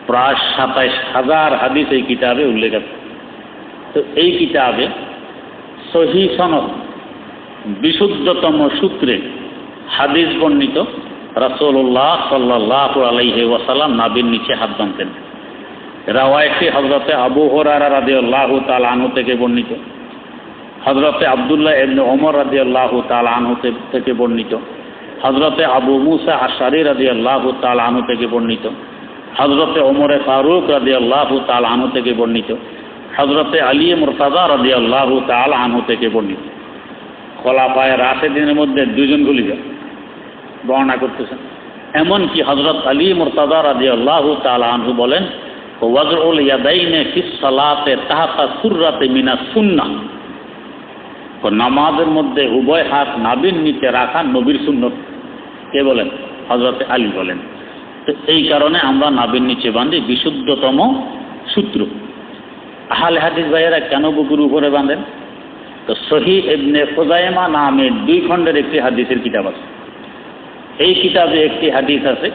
প্রায় 27,000 হাদিস এই কিতাবে উল্লেখ আছে। তো এই কিতাবে সহিহ সনদ, বিশুদ্ধতম সূত্রে হাদিস বর্ণিত রাসূলুল্লাহ সাল্লাল্লাহু আলাইহি ওয়াসাল্লাম নাভির নিচে হাত বাঁধতেন। রাওয়ায়াতটি হযরতে আবু হুরায়রা রাদিয়াল্লাহু তাআলা আনহু থেকে বর্ণিত, হযরতে আব্দুল্লাহ ইবনে ওমর রাদিয়াল্লাহু তাআলা আনহু থেকে বর্ণিত, হযরতে আবু মুসা আশআরী রাদিয়াল্লাহু তাআলা আনহু থেকে বর্ণিত, হযরতে ওমর ফারুক রাদিয়াল্লাহু তাআলা আনহু থেকে বর্ণিত, হযরতে আলী মুরতাজা রাদিয়াল্লাহু তাআলা আনহু থেকে বর্ণিত। খোলাফায়ে রাশিদিনের মধ্যে দুজন খলিফা বর্ণনা করতেছেন। এমনকি হযরত আলী মুরতাজা রাদিয়াল্লাহু তাআলা আনহু বলেন, ওয়াজউল ইয়াদাইনি ফিস সালাতে তাহতা সুররাতে মিনাস সুন্নাহ, নামাজের মধ্যে উভয় হাত নাভির নিচে রাখা নবীর সুন্নত। কে বলেন? হযরতে আলী বলেন। তো এই কারণে আমরা নাভির নিচে বাঁধি, বিশুদ্ধতম সূত্র। আহলে হাদিস ভাইয়েরা কেন বুকের উপরে বাঁধেন? তো সহিহ ইবনে খুজাইমা নামে 2 খণ্ডের একটি হাদিসের কিতাব আছে। এই কিতাবে একটি হাদিস আছে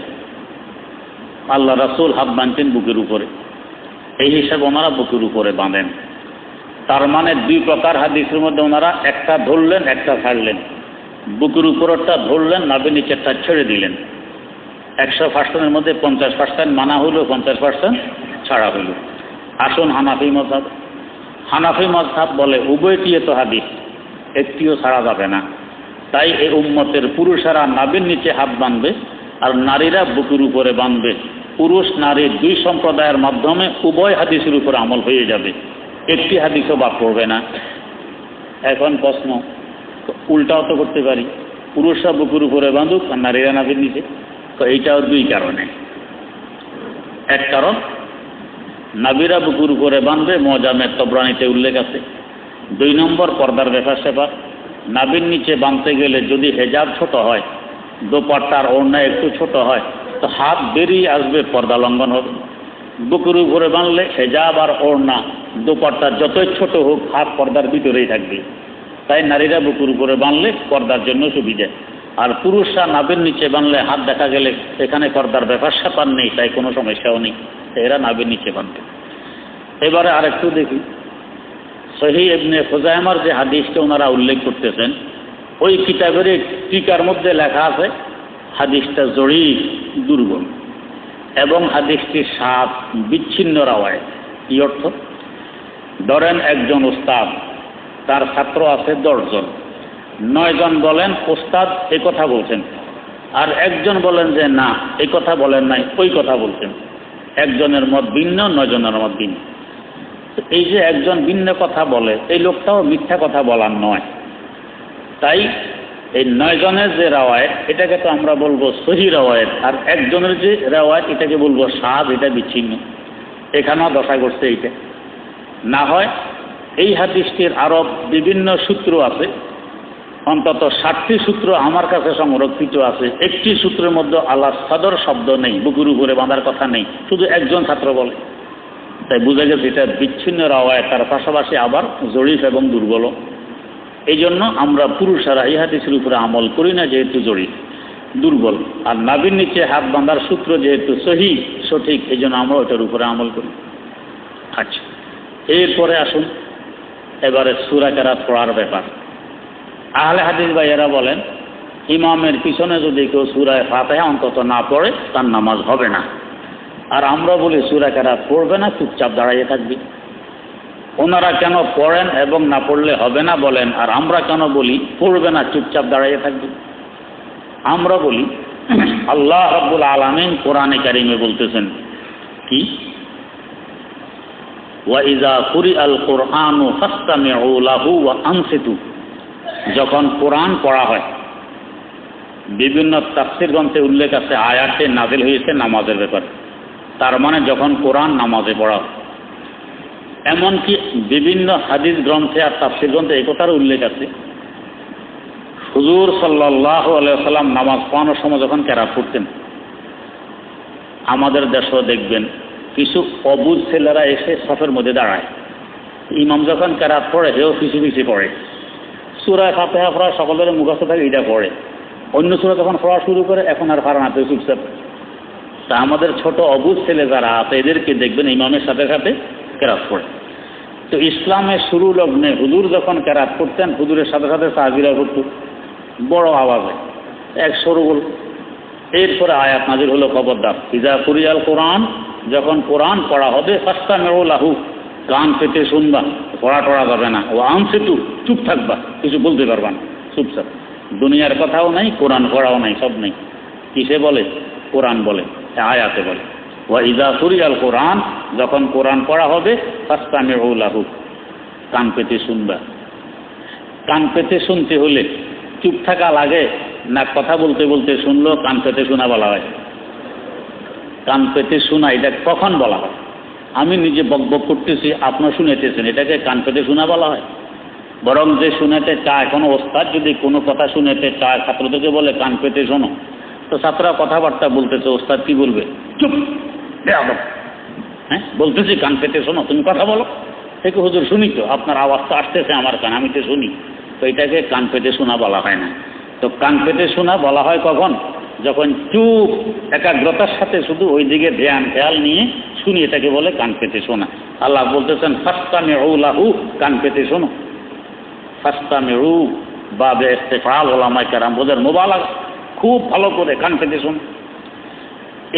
আল্লাহ রাসূল হাত বাঁধতেন বুকের উপরে, এই হিসাবে ওনারা বুকের উপরে বাঁধেন। তার মানে 2 প্রকার হাদিসের মধ্যে ওনারা একটা ধরলেন, একটা ছাড়লেন। বুকের উপরটা ধরলেন, নাভির নিচেরটা ছেড়ে দিলেন। 100%-এর মধ্যে 50% মানা হলো, 50% ছাড়া হলো। আসুন হানাফি মাযহাব। হানাফি মাযহাব বলে উভয়টি তো হাদিস, একটিও ছাড়া যাবে না। তাই এই উম্মতের পুরুষেরা নাভির নিচে হাত বাঁধবে আর নারীরা বুকের উপরে বাঁধবে। পুরুষ নারী 2 সম্প্রদায়ের মাধ্যমে উভয় হাদিসের উপর আমল হয়ে যাবে, একটি হাদিসও বাদ পড়বে না। এখন প্রশ্ন, উল্টাও তো করতে পারি, পুরুষরা বুকের উপরে বাঁধুক আর নারীরা নাভির নিচে। তো এইটাও 2 কারণে। এক কারণ, নাবিরা বুকুর উপরে বাঁধবে, মুআজামে তবরানীতে উল্লেখ আছে। 2 নম্বর, পর্দার ব্যাপার স্যাপার। নাবির নিচে বাঁধতে গেলে যদি হেজাব ছোট হয়, দোপাট্টার ওড়না একটু ছোট হয়, তো হাত বেরিয়ে আসবে, পর্দা লঙ্ঘন হবে। বুকুর উপরে বাঁধলে হেজাব আর ওড়না দোপাট্টা যতই ছোট হোক, হাত পর্দার ভিতরেই থাকবে। তাই নারীরা বুকুর উপরে বাঁধলে পর্দার জন্য সুবিধা। আর পুরুষরা নাবির নিচে বাঁধলে হাত দেখা গেলে এখানে পর্দার ব্যাপার স্যাপার নেই, তাই কোনো সমস্যাও নেই, এরা নাবির নিচে বাঁধবে। এবারে আরেকটু দেখি, সহিহ ইবনে খুজাইমার যে হাদিসটা ওনারা উল্লেখ করতেছেন, ওই কিতাবের টিকার মধ্যে লেখা আছে হাদিসটা জড়িফ, দুর্বল, এবং হাদিসটির সাত বিচ্ছিন্ন রাওয়ায়াত। কি অর্থ? ধরেন একজন উস্তাদ, তার ছাত্র আছে 10 জন, 9 জন বলেন উস্তাদ এই কথা বলছেন, আর একজন বলেন যে না এই কথা বলেন নাই, ওই কথা বলছেন। একজনের মত ভিন্ন, 9 জনের মত ভিন্ন। এই যে একজন ভিন্ন কথা বলে, এই লোকটাও মিথ্যা কথা বলার নয়। তাই এই 9 জনের যে রাওয়ায়াত, এটাকে তো আমরা বলবো সহিহ রাওয়ায়াত, আর একজনের যে রাওয়ায়াত এটাকে বলবো সাদ, এটা বিচ্ছিন্ন। এখানেও দশা করছে এইটা। না হয় এই হাদিসটির আরো বিভিন্ন সূত্র আছে, অন্তত 60টি সূত্র আমার কাছে সংরক্ষিত আছে। একটি সূত্রের মধ্যে আল্লাহ সদর শব্দ নেই, বুকুর উপরে বাঁধার কথা নেই, শুধু একজন ছাত্র বলে। তাই বুঝা গেছে এটা বিচ্ছিন্ন রাওয়ায়াত, তার পাশাপাশি আবার জড়িফ এবং দুর্বল। এই জন্য আমরা পুরুষেরা এই হাদিসের উপরে আমল করি না, যেহেতু জড়িফ, দুর্বল। আর নাবির নিচে হাত বাঁধার সূত্র যেহেতু সহিহ, সঠিক, এই জন্য আমরা ওটার উপরে আমল করি। আচ্ছা, এরপরে আসুন এবারে সূরা কেরাত পড়ার ব্যাপার। আহলে হাদিস ভাইয়েরা বলেন, ইমামের পিছনে যদি কেউ সূরা ফাতিহা অন্তত না পড়ে, তার নামাজ হবে না। আর আমরা বলি সূরা কেরাত পড়বে না, চুপচাপ দাঁড়িয়ে থাকবি। ওনারা কেন পড়েন এবং না পড়লে হবে না বলেন, আর আমরা কেন বলি পড়বে না, চুপচাপ দাঁড়িয়ে থাকবি? আমরা বলি আল্লাহ রাব্বুল আলামিন কোরআনে কারিমে বলতেছেন কি, ওয়া ইযা কুরিআল কুরআনু ফাসতামিউ লাহু ওয়া আনসিতু। যখন কোরআন পড়া হয়, বিভিন্ন তাফসীর গ্রন্থে উল্লেখ আছে আয়াতে নাযিল হয়েছে নামাজের ব্যাপারে। তার মানে যখন কোরআন নামাজে পড়া হয়। এমনকি বিভিন্ন হাদিস গ্রন্থে আর তাফসীর গ্রন্থে এই কথার উল্লেখ আছে, হুজুর সাল্লাল্লাহু আলাইহি ওয়াসাল্লাম নামাজ পড়ানোর সময় যখন কেরাত পড়তেন, আমাদের দেশেও দেখবেন কিছু অবুঝ ছেলেরা এসে সফের মধ্যে দাঁড়ায়। ইমাম যখন কেরাত পড়ে, হেও পিছু পিছু পড়ে। সূরা ফাতিহা পড়া সকলের মুখস্থ থাকে, এটা পড়ে। অন্য সূরা যখন পড়া শুরু করে, এখন আর পারে না, তো চুপচাপ। তা আমাদের ছোট অবুঝ ছেলে যারা আছে, এদেরকে দেখবেন ইমামের সাথে সাথে কেরাত পড়ে। তো ইসলামের শুরু লগ্নে হুজুর যখন কেরাত করতেন, হুজুরের সাথে সাথে সাহাবীরা করত বড় আওয়াজে, এক সরগোল। এরপরে আয়াত নাযিল হলো, খবরদার ইযা কুরিআল কোরআন, যখন কোরআন পড়া হবে, ফাসতামিউ লাহু, কান পেতে শুনবা, পড়া টড়া যাবে না। ও আনসিতু, চুপ থাকবা, কিছু বলতে পারবা না, চুপচাপ। দুনিয়ার কথাও নাই, কোরআন পড়াও নাই, সব নেই। কিসে বলে? কোরআন বলে, আয়াতে বলে। ওয়া ইযা কুরিআল কোরআন, যখন কোরআন পড়া হবে, ফাসতামিউ লাহু, কান পেতে শুনবা। কান পেতে শুনতে হলে চুপ থাকা লাগে না, কথা বলতে বলতে শুনলো কান পেতে শোনা বলা হয়? কান পেতে শোনা এটা কখন বলা হয়? আমি নিজে বকবক করতেছি, আপনার শুনেতেছেন, এটাকে কান পেতে শোনা বলা হয়? বরং যে শুনেতে চায়, কোনো ওস্তাদ যদি কোনো কথা শুনেতে চায়, ছাত্রদেরকে বলে কান পেতে শোনো, তো ছাত্ররা কথাবার্তা বলতেছে, ওস্তাদ কি বলবে? চুপ, হ্যাঁ বলতেছি কান পেতে শোনো, তুমি কথা বলো। থেকে হুজুর শুনি তো, আপনার আওয়াজ তো আসতেছে আমার কান, আমি তো শুনি। তো এটাকে কান পেতে শোনা বলা হয় না। তো কান পেতে শোনা বলা হয় কখন? যখন চুপ একাগ্রতার সাথে শুধু ওই দিকে ধ্যান খেয়াল নিয়ে শুনি, এটাকে বলে কান পেতে শোনা। আল্লাহ বলতেছেন ফাসতামিউ লাহু, কান পেতে শোনো। ফাসতামিউ বাবে ইস্তিফাল, ওলামায়ে কেরাম বোঝেন মুবালাগা, খুব ভালো করে কান পেতে শোনো।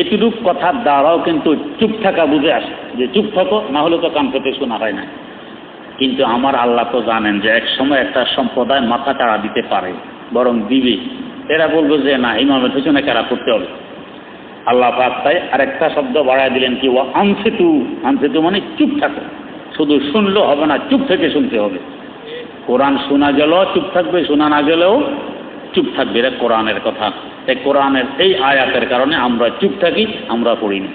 এটুক কথার দ্বারাও কিন্তু চুপ থাকা বুঝে আসে, যে চুপ থাকো, না হলে তো কান পেতে শোনা হয় না। কিন্তু আমার আল্লাহ তো জানেন যে এক সময় একটা সম্প্রদায় মাথা চাড়া দিতে পারে, বরং দিবে। এরা বলবে যে না, ইমামের পেছনে কেরাত করতে হবে। আল্লাহ পাক তাই আরেকটা শব্দ বাড়ায় দিলেন, কি ও আনসিতু। আনসিতু মানে চুপ থাকো, শুধু শুনলেও হবে না, চুপ থেকে শুনতে হবে। কোরআন শোনা গেলেও চুপ থাকবে, শোনা না গেলেও চুপ থাকবে, এটা কোরআনের কথা। তাই কোরআনের এই আয়াতের কারণে আমরা চুপ থাকি, আমরা পড়ি না।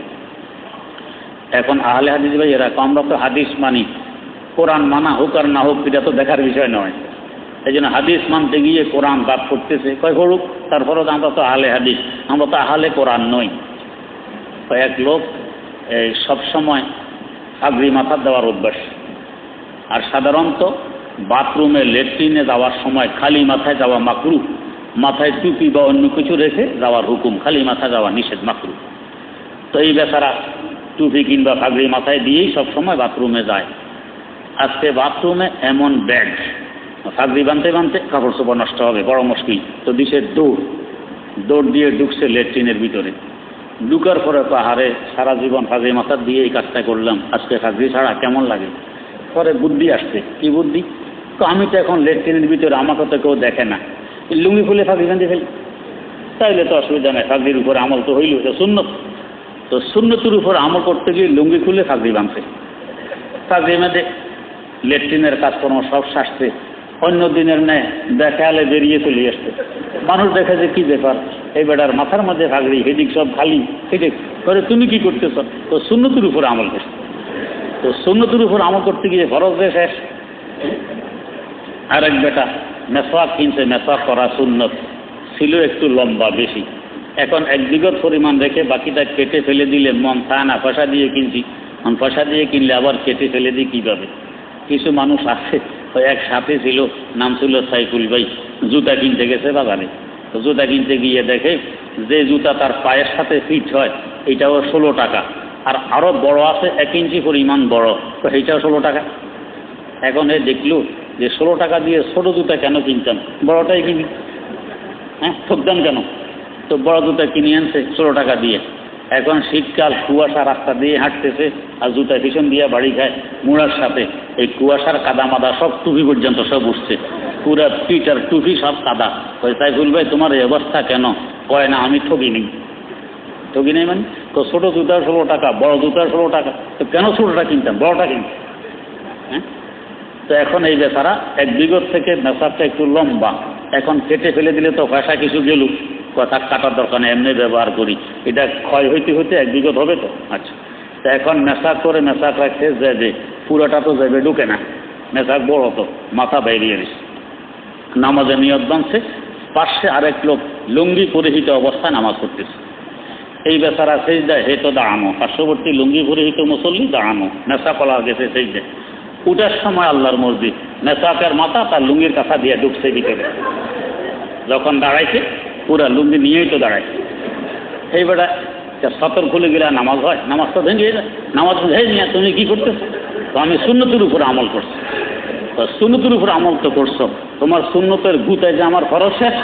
এখন আহলে হাদিস ভাই এরা আমরা তো হাদিস মানি, কোরআন মানা হোক আর না হোক এটা তো দেখার বিষয় নয়। এই জন্য হাদিস মানতে গিয়ে কোরআন বাদ করতেছে, কয় করুক, তারপরে আমরা তো আহলে হাদিস, আমরা তো আহলে কোরআন নই। এক লোক সবসময় পাগড়ি মাথা দেওয়ার অভ্যাস, আর সাধারণত বাথরুমে ল্যাট্রিনে যাওয়ার সময় খালি মাথায় যাওয়া মাকরু, মাথায় টুপি বা অন্য কিছু রেখে যাওয়ার হুকুম, খালি মাথা যাওয়া নিষেধ মাকরু। তো এই বেচারা টুপি কিংবা পাগড়ি মাথায় দিয়েই সবসময় বাথরুমে যায়। আজকে বাথরুমে এমন ব্যাগ, পাগড়ি বাঁধতে বাঁধতে কাপড় চোপড় নষ্ট হবে, বড় মুশকিল। তো দিছে দৌড় দিয়ে ঢুকছে ল্যাট্রিনের ভিতরে। ঢুকার পরে পাহাড়ে সারা জীবন পাগড়ি মাথা দিয়ে এই কাজটা করলাম, আজকে পাগড়ি ছাড়া কেমন লাগে। পরে বুদ্ধি আসছে, কি বুদ্ধি? তো আমি তো এখন ল্যাট্রিনের ভিতরে, আমাকে তো কেউ দেখে না, লুঙ্গি খুলে পাগড়ি বাঁধে ফেলি, তাইলে তো অসুবিধা নেই, পাগড়ির উপরে আমল তো হইল, এটা সুন্নত। তো সুন্নতের উপর আমল করতে গিয়ে লুঙ্গি খুলে পাগড়ি বাঁধছে, পাগড়ি বেঁধে ল্যাট্রিনের কাজকর্ম সব সারছে। অন্য দিনের ন্যায় দেখালে বেরিয়ে চলে আসছে। মানুষ দেখে যে কি ব্যাপার, এই বেটার মাথার মধ্যে পাগড়ি, হেদিক সব খালি, হেদিক করে তুমি কি করতেছ? তো সুন্নতের উপর আমল করছে। তো সুন্নতের উপর আমল করতে গিয়ে ফরজ দিয়ে শেষ। আরেক বেটা মেসওয়াক কিনছে, মেসওয়াক করা সুন্নত ছিল, একটু লম্বা বেশি, এখন এক বিঘত পরিমাণ রেখে বাকিটা কেটে ফেলে দিলে মন চায় না, পয়সা দিয়ে কিনছি, পয়সা দিয়ে কিনলে আবার কেটে ফেলে দিই কীভাবে? কিছু মানুষ আছে, ওই এক সাথে ছিল, নাম ছিল সাইফুল ভাই, জুতা কিনতে গেছে বাজারে। তো জুতা কিনতে গিয়ে দেখে যে জুতা তার পায়ের সাথে ফিট হয় এইটাও 16 টাকা, আর আরও বড় আছে 1 ইঞ্চি পরিমাণ বড়, তো এইটাও 16 টাকা। এখন এ দেখলো যে 16 টাকা দিয়ে ছোটো জুতা কেন কিনতাম, বড়টাই কিনি, হ্যাঁ ঠকতাম কেন? তো বড় জুতা কিনে আনছে 16 টাকা দিয়ে। এখন শীতকাল, কুয়াশা, রাস্তা দিয়ে হাঁটতেছে আর জুতা পিছন দিয়ে বাড়ি খায় মুড়ার সাথে। এই কুয়াশার কাদা মাদা সব টুপি পর্যন্ত সব উঠছে, পুরা পিঠ আর টুপি সব কাদা। ওই সাইফুল ভাই তোমার এই অবস্থা কেন? কয় না আমি ঠকি নেই। ঠকি নেই মানে? তো ছোটো জুতার 16 টাকা, বড় জুতার 16 টাকা, তো কেন ছোটোটা কিনতাম, বড়টা কিনতাম? হ্যাঁ, তো এখন এই বেচারা এক বিগত থেকে মেসারটা একটু লম্বা, এখন কেটে ফেলে দিলে তো পয়সা কিছু গেল, কথা কাটার দরকার নেই, এমনি ব্যবহার করি, এটা ক্ষয় হইতে হইতে এক বিগত হবে তো। আচ্ছা, তো এখন মেসাক করে মেসাক রাখছে যে পুরোটা তো যাবে ঢুকে না, মেসাক বড় তো মাথা বেরিয়ে গেছে। নামাজে নিয়ত বাঁধছে, পাশে আরেক লোক লুঙ্গি পরিহিত অবস্থায় নামাজ পড়তেছে। এই বেচারা সেজদায় হে তো দাঁড়ানো, পার্শ্ববর্তী লুঙ্গি পরিহিত মুসল্লি দাঁড়ানো, মেসা কলা গেছে সেজদায়। উঠার সময় আল্লাহর মসজিদ, মেসাকের মাথা তার লুঙ্গির কাছা দিয়ে ঢুকছে ভিতরে। যখন দাঁড়াইছে পুরা লুঙ্গি নিয়েই তো দাঁড়াইছে। এই বেটা সতর খুলে গেলে নামাজ হয়? নামাজ তো ভেঙে যায়। নামাজ ভেঙে নিয়ে তুমি কি করতেছো? তো আমি সুন্নতের উপর আমল করছি। তো সুন্নতের উপর আমল তো করছো, তোমার সুন্নতের গুতায় যে আমার ফরজ শেষ।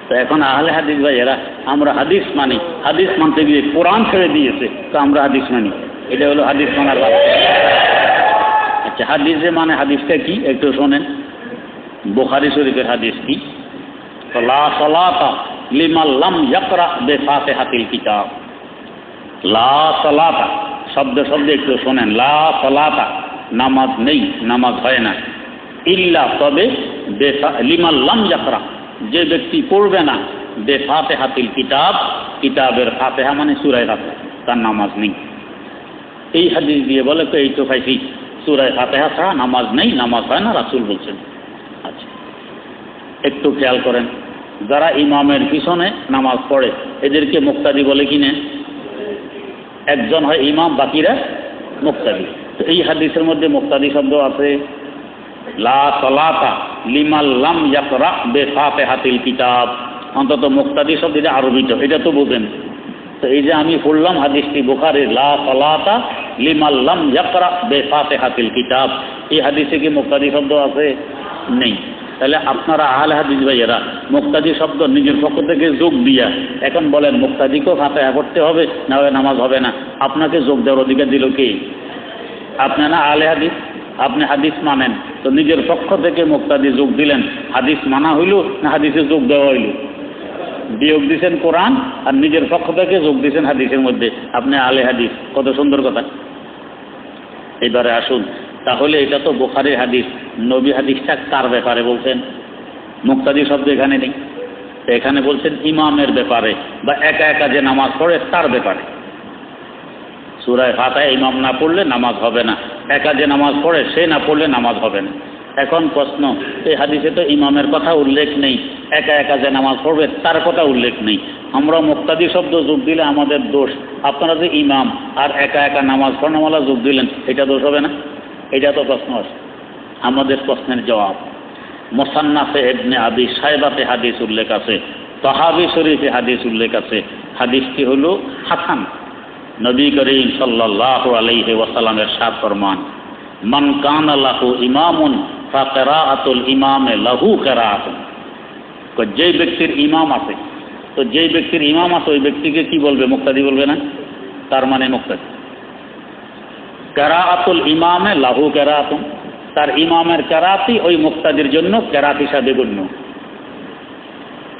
তো এখন আহলে হাদিস ভাই এরা, আমরা হাদিস মানি, হাদিস মানতে গিয়ে কোরআন ছেড়ে দিয়েছে, তো আমরা হাদিস মানি। এটা হলো হাদিস মানার কথা। আচ্ছা, হাদিস যে মানে হাদিসটা কি একটু শোনেন। বুখারী শরীফের হাদিস কি? লা সালাতা লিমান লাম ইয়াকরা বিফাতিহাতিল কিতাব। লা সালাতা শব্দে শব্দে একটু শোনেন। লা সালাতা নামাজ নেই, নামাজ হয় না, ইল্লা তবে লিমান লাম ইয়াকরা যে ব্যক্তি পড়বে না বিফাতিহাতিল কিতাব, কিতাবের ফাতিহা মানে সূরা ফাতিহা, তার নামাজ নেই। এই হাদিস দিয়ে বলে তো এই তো পাইছি সূরা ফাতিহা ছাড়া নামাজ নেই, নামাজ হয় না, রাসূল বলছেন। আচ্ছা, একটু খেয়াল করেন, যারা ইমামের পিছনে নামাজ পড়ে এদেরকে মুক্তাদি বলে কিনে? একজন হয় ইমাম, বাকিরা মুক্তাদি। তো এই হাদিসের মধ্যে মুক্তাদি শব্দ আছে। লা সালাতা লিমান লাম ইয়াকরা বিফাতিহাতিল কিতাব, অন্তত মুক্তাদি শব্দ এটা আরবিতে, এটা তো বোঝেন। তো এই যে আমি পড়লাম হাদিসটি বুখারীর, লা সালাতা লিমান লাম ইয়াকরা বিফাতিহাতিল কিতাব, এই হাদিসে কি মুক্তাদি শব্দ আছে? নেই। তাহলে আপনারা আহলে হাদিস ভাইয়েরা মুক্তাদি শব্দ নিজের পক্ষ থেকে যোগ দিয়া এখন বলেন মুক্তাদিকেও ফাতিহা পড়তে হবে, না হয় নামাজ হবে না। আপনাকে যোগ দেওয়ার অধিকার দিল কে? আপনি না আহলে হাদিস, আপনি হাদিস মানেন, তো নিজের পক্ষ থেকে মুক্তাদি যোগ দিলেন, হাদিস মানা হইল না হাদিসে যোগ দেওয়া হইল? বিয়োগ দিয়েছেন কোরআন আর নিজের পক্ষ থেকে যোগ দিয়েছেন হাদিসের মধ্যে, আপনি আহলে হাদিস। কত সুন্দর কথা। এবারে আসুন, তাহলে এটা তো বুখারীর হাদিস, নবী হাদিসটা কার ব্যাপারে বলছেন? মুক্তাদি শব্দ এখানে নেই, এখানে বলছেন ইমামের ব্যাপারে বা একা একা যে নামাজ পড়ে তার ব্যাপারে। সূরা ফাতিহা ইমাম না পড়লে নামাজ হবে না, একা যে নামাজ পড়ে সে না পড়লে নামাজ হবে না। এখন প্রশ্ন, এই হাদিসে তো ইমামের কথা উল্লেখ নেই, একা একা যে নামাজ পড়বে তার কথা উল্লেখ নেই। আমরা মুক্তাদি শব্দ যোগ দিলে আমাদের দোষ, আপনারা যে ইমাম আর একা একা নামাজ পড়ানোওয়ালা যোগ দিলেন, এটা দোষ হবে না? এটা তো প্রশ্ন আছে। আমাদের প্রশ্নের জবাব, মুসান্নাফে ইবনে আবি শায়বাতে হাদিস উল্লেখ আছে, তাহাবী শরীফে হাদিস উল্লেখ আছে। হাদিসটি হলো হাসান। নবী করিম সাল্লাল্লাহু আলাইহি ওয়াসাল্লামের ইরশাদ ফরমান, মান কানা লাহু ইমামুন ফাকিরাআতুল ইমামে লাহু কিরাআতুন। যেই ব্যক্তির ইমাম আছে, তো যেই ব্যক্তির ইমাম আছে ওই ব্যক্তিকে কি বলবে? মুক্তাদি বলবে না? তার মানে মুক্তাদি। কিরাআতুল ইমামে লাহু কিরাআতুন, তার ইমামের কেরাতি ওই মুক্তাদির জন্য কেরাত হিসাবে গণ্য।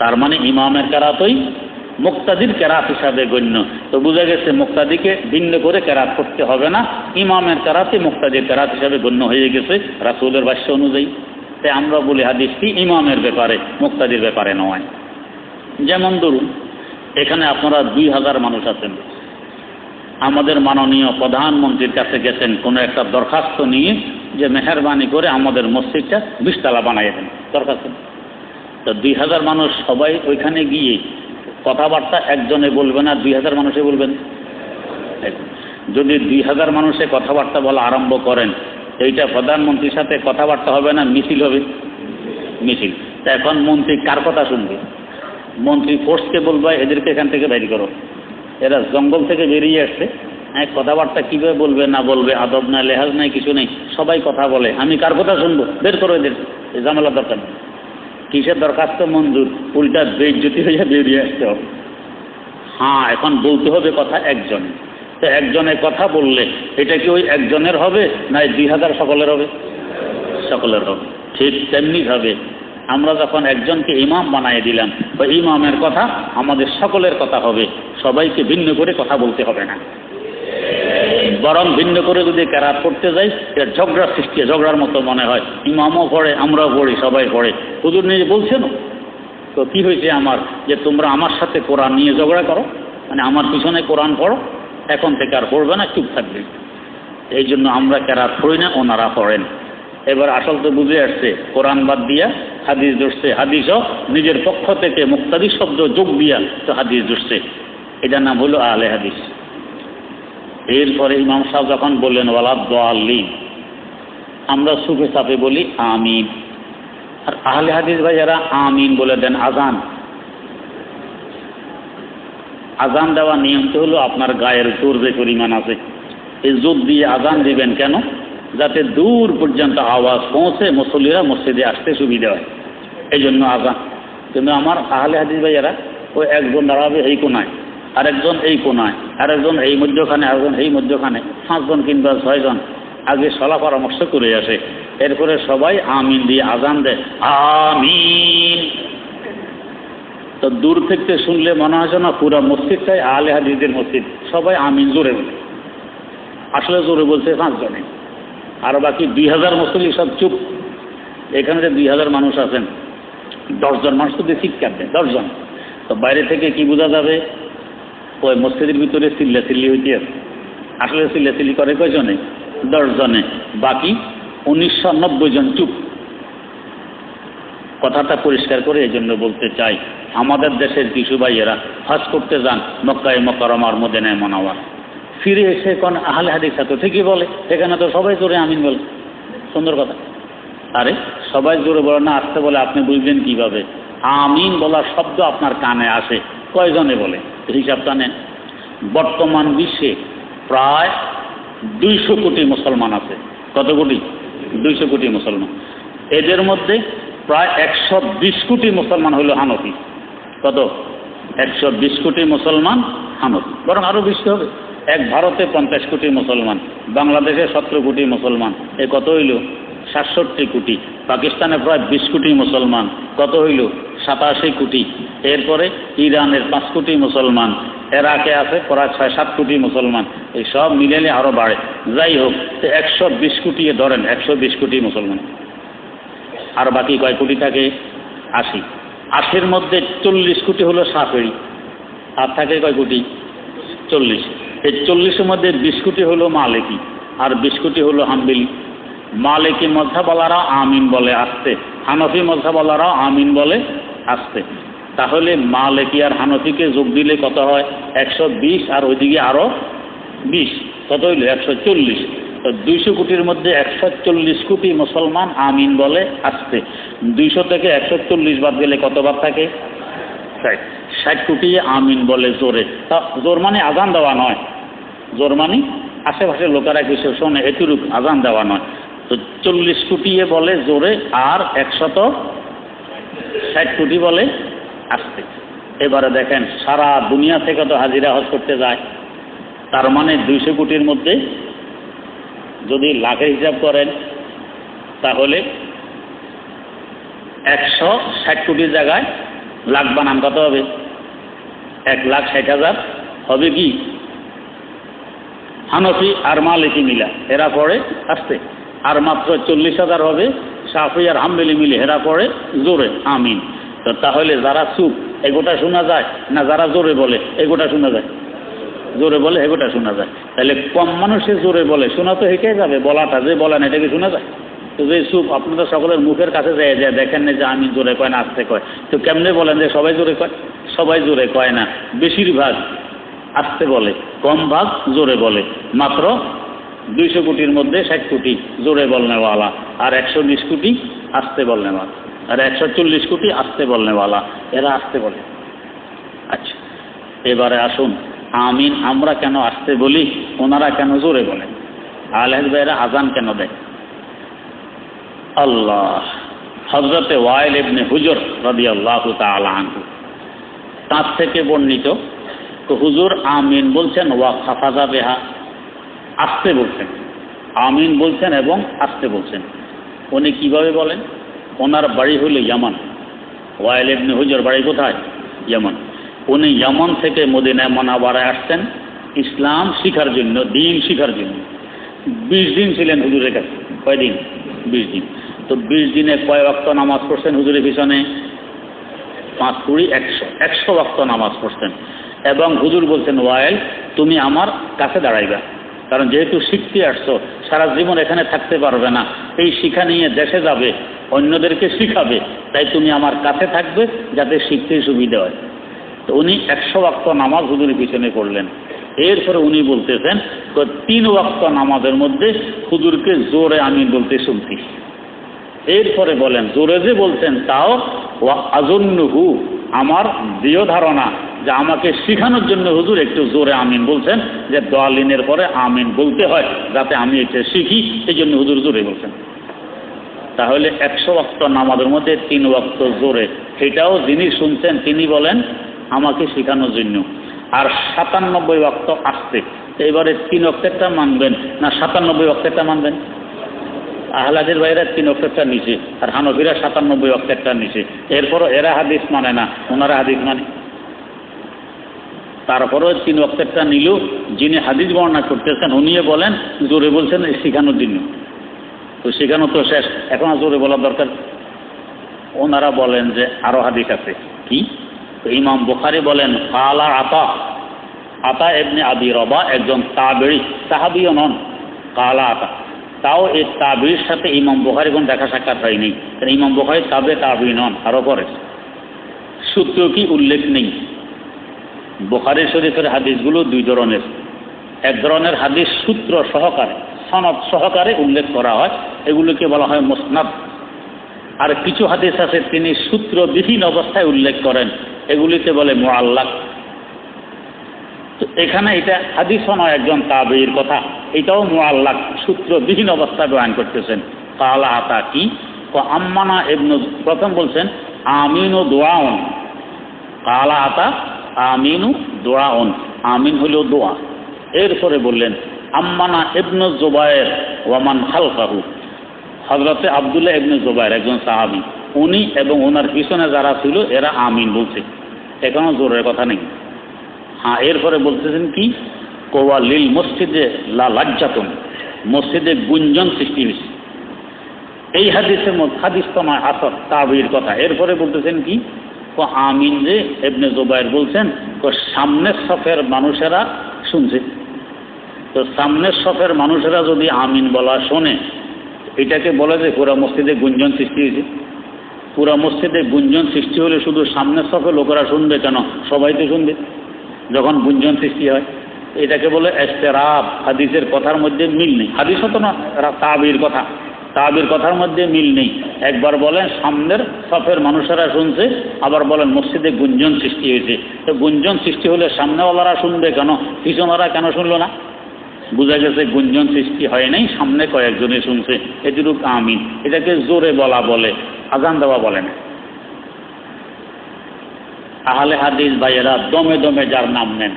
তার মানে ইমামের কেরাতই মুক্তাদির কেরাত হিসাবে গণ্য। তো বোঝা গেছে মুক্তাদিকে ভিন্ন করে কেরাত করতে হবে না, ইমামের কেরাতই মুক্তাদির কেরাত হিসাবে গণ্য হয়ে গেছে রাসূলের ভাষ্য অনুযায়ী। তাই আমরা বলি হাদিসটি ইমামের ব্যাপারে, মুক্তাদির ব্যাপারে নয়। যেমন ধরুন, এখানে আপনারা 2000 মানুষ আছেন, আমাদের মাননীয় প্রধানমন্ত্রীর কাছে গেছেন কোনো একটা দরখাস্ত নিয়ে যে মেহরবানি করে আমাদের মসজিদটা 20 তলা বানিয়ে দেন, দরখাস্ত। তো 2000 মানুষ সবাই ওইখানে গিয়ে কথাবার্তা একজনে বলবে না, 2000 মানুষে বলবেন? যদি 2000 মানুষে কথাবার্তা বলা আরম্ভ করেন, এইটা প্রধানমন্ত্রীর সাথে কথাবার্তা হবে না, মিছিল হবে? মিছিল। তা এখন মন্ত্রী কার কথা শুনবে? মন্ত্রী ফোর্সকে বলবে এদেরকে এখান থেকে বের করো, এরা জঙ্গল থেকে বেরিয়ে আসছে, হ্যাঁ, কথাবার্তা কীভাবে বলবে না বলবে, আদব নাই, লেহাজ নাই, কিছু নেই, সবাই কথা বলে, আমি কার কথা শুনবো? বের করো এদের, এই ঝামেলা দরকার নেই। কিসের দরখাস্ত মঞ্জুর? উল্টা বেইজ্জতি হয়ে বেরিয়ে আসতে হবে। হ্যাঁ, এখন বলতে হবে কথা একজন। তো একজনের কথা বললে এটা কি ওই একজনের হবে না 2000 সকলের হবে? সকলের হবে। ঠিক তেমনি ভাবে আমরা যখন একজনকে ইমাম বানিয়ে দিলাম, ওই ইমামের কথা আমাদের সকলের কথা হবে, সবাইকে ভিন্ন করে কথা বলতে হবে না। বরং ভিন্ন করে যদি কেরাত করতে যাই, এটা ঝগড়ার সৃষ্টি, ঝগড়ার মতো মনে হয়। ইমামও পড়ে, আমরাও পড়ি, সবাই পড়ে, হুজুর নিয়ে বলছেন তো কি হয়েছে আমার, যে তোমরা আমার সাথে কোরআন নিয়ে ঝগড়া করো, মানে আমার পিছনে কোরআন পড়ো, এখন থেকে আর পড়বে না, চুপ থাকবে। এই জন্য আমরা কেরাত পড়ি না, ওনারা পড়েন। এবার আসল তো বুঝে আসছে, কোরআন বাদ দিয়া হাদিস ধরছে, হাদিসও নিজের পক্ষ থেকে মুক্তাদি শব্দ যোগ দিয়া তো হাদিস ধরছে, এটার নাম হলো আহলে হাদিস। এরপরে ইমাম সাহেব যখন বললেন ওয়ালা দাল্লিন, আমরা সুফে সাফে বলি আমিন। আর আহলে হাদিস ভাইয়ারা আমিন বলে দেন আজান। আজান দেওয়ার নিয়মটা হলো আপনার গায়ের জোর যে পরিমাণ আছে, এই জোর দিয়ে আজান দিবেন কেন? যাতে দূর পর্যন্ত আওয়াজ পৌঁছে মুসল্লিরা মসজিদে আসতে সুবিধা হয়, এই জন্য আজান। কিন্তু আমার আহলে হাদিস ভাইয়ারা ওই একজন দাঁড়াবে এই কোনায়, আরেকজন এই কোনায়, আরেকজন এই মধ্যখানে, আরেকজন এই মধ্যখানে, 5 জন কিংবা 6 জন আগে সলা পরামর্শ করে আসে, এরপরে সবাই আমিন দিয়ে আজান দেয়, আমিন। তো দূর থেকে শুনলে মনে হয় না পুরো মসজিদটাই আহলে হাদিসদের মসজিদ, সবাই আমিন জোরে বলে। আসলে জোরে বলছে 5 জনে, আর বাকি 2000 মুসল্লি সব চুপ। এখানে যে 2000 মানুষ আছেন, 10 জন মানুষ তো চিৎকার দেয়, 10 জন। তো বাইরে থেকে কি বোঝা যাবে? ওই মসজিদের ভিতরে চিল্লাচিল্লি হইতে আছে। আসলে চিল্লাচিল্লি করে কয়জনে? 10 জনে, বাকি 1990 জন চুপ। কথাটা পরিষ্কার করে এই জন্য বলতে চাই, আমাদের দেশের কিছু ভাইয়েরা হজ করতে যান মক্কায়ে মুকাররমার মদিনায়ে মুনাওয়ারা, ফিরে এসে কোন আহলে হাদিস তো ঠিকই বলে, এখানে তো সবাই জোরে আমিন বলে, সুন্দর কথা। আরে সবাই জোরে বলে না, আসতে বলে, আপনি বুঝবেন কিভাবে? আমিন বলার শব্দ আপনার কানে আসে, কয়জনে বলে হিসাবটা নেন। বর্তমান বিশ্বে প্রায় 200 কোটি মুসলমান আছে। কত কোটি? 200 কোটি মুসলমান। এদের মধ্যে প্রায় 120 কোটি মুসলমান হলো হানফি। কত? 120 কোটি মুসলমান হানফি, বরং আরও বেশি হবে। এক ভারতে 50 কোটি মুসলমান, বাংলাদেশে 17 কোটি মুসলমান, এ কত হইল? 67 কোটি। পাকিস্তানে প্রায় 20 কোটি মুসলমান, কত হইল? 87 কোটি। এরপরে ইরানের 5 কোটি মুসলমান, ইরাকে আছে প্রায় 6-7 কোটি মুসলমান, এই সব মিলেলে আরও বাড়ে। যাই হোক, 120 কোটি ধরেন, 120 কোটি মুসলমান। আর বাকি কয় কোটি থাকে? 80। 80-র মধ্যে 40 কোটি হলো সাফেরি, আর থাকে কয় কোটি? 40। এই 40-এর মধ্যে 20 কোটি হলো মালিকি আর 20 কোটি হলো হাম্বলি। মালিকি মযহাবওয়ালারাও আমিন বলে আসতে, হানফি মযহাবওয়ালারাও আমিন বলে আসতে। তাহলে মালিকি আর হানফিকে যোগ দিলে কত হয়? 120 আর ওইদিকে আরও 20, কত হইল? 140। তো 200 কোটির মধ্যে 140 কোটি মুসলমান আমিন বলে আসতে। 200 থেকে 140 বাদ গেলে কত বাদ থাকে? 60 কোটি আমিন বলে জোরে। তা জোর মানে আজান দেওয়া নয়, জোর মানে আশেপাশের লোকেরা কিছু শোনে, এটুকু আজান দেওয়া নয়। তো 40 কোটি বলে জোরে আর 160 কোটি বলে আসতে। এবারে দেখেন সারা দুনিয়া থেকে তো হাজিরা হজ করতে যায়, তার মানে 200 কোটির মধ্যে যদি লাখের হিসাব করেন তাহলে 160 কোটির জায়গায় লাখ বানান কত হবে? 1,60,000 হবে কি? হানফি আর মালিকি মিলা এরা পড়ে আসতে, আর মাত্র 40,000 হবে শাফি আর হাম্বলি মিলে এরা পড়ে জোরে আমিন। তো তাহলে যারা চুপ এগোটা শোনা যায় না, যারা জোরে বলে এগোটা শোনা যায়? জোরে বলে এগোটা শোনা যায়। তাহলে কম মানুষে জোরে বলে শোনা তো হেঁকে যাবে, বলাটা যে বলেন এটাকে শোনা যায়। তো যে চুপ আপনাদের সকলের মুখের কাছে যায় যায় দেখেন না যে আমি জোরে কয় না আসতে কয়, তো কেমনে বলেন যে সবাই জোরে কয়? সবাই জোরে কয় না, বেশিরভাগ আসতে বলে, কম ভাগ জোরে বলে। মাত্র 200 কোটির মধ্যে 60 কোটি জোরে বলনেওয়ালা আর 120 কোটি আসতে বলনেওয়ালা আর 140 কোটি আসতে বলনেওয়ালা, এরা আসতে বলে। আচ্ছা, এবারে আসুন আমিন আমরা কেন আসতে বলি, ওনারা কেন জোরে বলেন? আহলে হাদিস ভাইরা আজান কেন দেয়? আল্লাহ, হযরতে ওয়াইল ইবনে হুজর রাদিয়াল্লাহু তাআলা আনহু তার থেকে বর্ণিত, তো হুজুর আমিন বলছেন ওয়া খাফাজা বিহা, আসতে বলছেন, আমিন বলছেন এবং আসতে বলছেন। উনি কিভাবে বলেন? ওনার বাড়ি হলো ইয়ামান। ওয়াইল ইবনে হুজর বাড়ি কোথায়? ইয়ামান। উনি ইয়ামান থেকে মদিনায় মুনাওয়ারায় আসছেন ইসলাম শিখার জন্য, দিন শিখার জন্য। 20 দিন ছিলেন হুজুরের কাছে। কয়দিন? 20 দিন। তো 20 দিনে কয় ওয়াক্ত নামাজ পড়ছেন হুজুরের পিছনে? 5 কুড়ি 100 ওয়াক্ত নামাজ পড়ছেন। এবং হুজুর বলছেন ওয়াইল তুমি আমার কাছে দাঁড়াইবা, কারণ যেহেতু শিখতে আসছো, সারা জীবন এখানে থাকতে পারবে না, এই শিক্ষা নিয়ে দেশে যাবে, অন্যদেরকে শিখাবে, তাই তুমি আমার কাছে থাকবে যাতে শিখতে সুবিধা হয়। তো উনি 100 ওয়াক্ত নামাজ হুজুরের পিছনে পড়লেন। এরপরে উনি বলতেছেন 3 ওয়াক্ত নামাজের মধ্যে হুজুরকে জোরে আমিন বলতে শুনছি। এরপরে বলেন জোরে যে বলছেন তাও ওয়া আযুন্নুহু, আমার দৃঢ় ধারণা যে আমাকে শিখানোর জন্য হুজুর একটু জোরে আমিন বলছেন, যে দালিনের পরে আমিন বলতে হয় যাতে আমি এটা শিখি, এই জন্য হুজুর জোরে বলছেন। তাহলে 100 ওয়াক্ত নামাজের মধ্যে 3 ওয়াক্ত জোরে, সেটাও যিনি শুনছেন তিনি বলেন আমাকে শেখানোর জন্য। আর 97 ওয়াক্ত আসতে। এবারে 3 ওয়াক্তেরটা মানবেন না 97 ওয়াক্তেরটা মানবেন? আহলে হাদিস ভাইরা 3 ওয়াক্তেরটা নিচে আর হানফিরা 97 ওয়াক্তেরটা নিচে। এরপরও এরা হাদিস মানে না, ওনারা হাদিস মানে। তারপরেও 3 ওয়াক্তেরটা নিল, যিনি হাদিস বর্ণনা করতেছেন উনিও বলেন জোরে বলছেন শেখানোর জন্য। তো শেখানো তো শেষ, এখন আর জোরে বলার দরকার। ওনারা বলেন যে আরো হাদিস আছে। কি? ইমাম বুখারী বলেন কালা আতা ইবনে আবি রবা একজন তাবেঈ, সাহাবীও নন, কালা আতা। তাও এই তাবেঈর সাথে ইমাম বুখারী কোন দেখা সাক্ষাৎ হয়নি, কারণ ইমাম বুখারী তাবেঈ নন, আরো পরে। সূত্র কি উল্লেখ নেই। বুখারী শরীফের হাদিসগুলো 2 ধরনের। এক ধরনের হাদিস সূত্র সহকারে, সনদ সহকারে উল্লেখ করা হয়, এগুলোকে বলা হয় মুসনাদ। আর কিছু হাদিস আছে তিনি সূত্রবিহীন অবস্থায় উল্লেখ করেন, এগুলিকে বলে মুআল্লাক। তো এখানে এটা হাদিসও নয়, একজন তাবেঈর কথা, এটাও মুআল্লাক, সূত্রবিহীন অবস্থায় বয়ান করতেছেন। কালা আতা কি? আম্মানা ইবনু, প্রথম বলছেন আমিনু দুআউন। কালা আতা আমিনু দুআউন, আমিন হলো দোয়া। এরপরে বললেন আম্মানা ইবনু জুবায়ের ওয়ামান খালফাহু, হযরতে আব্দুল্লাহ ইবনে জুবায়ের একজন সাহাবী, উনি এবং ওনার পিছনে যারা ছিল এরা আমিন বলছে। এখনো জোরের কথা নেই। হ্যাঁ, এরপরে বলতেছেন কি? কোয়া লিল মসজিদে লা লাজ্জাতুন, মসজিদে গুঞ্জন সৃষ্টি হয়েছে। এই হাদিসের মধ্যে হাদিস তো নয়, আসর তাবেঈর কথা। এরপরে বলতেছেন কি? আমিন যে ইবনে জুবায়ের বলছেন, সামনের সফের মানুষেরা শুনছে, তো সামনের সফের মানুষেরা যদি আমিন বলা শোনে, এটাকে বলে যে পুরা মসজিদে গুঞ্জন সৃষ্টি হয়েছে। পুরা মসজিদে গুঞ্জন সৃষ্টি হলে শুধু সামনের সফে লোকেরা শুনবে কেন, সবাই তো শুনবে যখন গুঞ্জন সৃষ্টি হয়। এটাকে বলে ইস্তেরাব। হাদিসের কথার মধ্যে মিল নেই। হাদিস হতো না, তাবির কথা, তাবির কথার মধ্যে মিল নেই। একবার বলেন সামনের সফের মানুষেরা শুনছে, আবার বলেন মসজিদে গুঞ্জন সৃষ্টি হয়েছে। তো গুঞ্জন সৃষ্টি হলে সামনেওয়ালারা শুনবে কেন, পিছনেরা কেন শুনলো না? বোঝা গেছে গুঞ্জন সৃষ্টি হয় নাই, সামনে কয়েকজনে শুনছে, এটুকু আমিন। এটাকে জোরে বলা বলে, আজান দেওয়া বলে না। আহলে হাদিস ভাইয়েরা দমে দমে যার নাম নেন,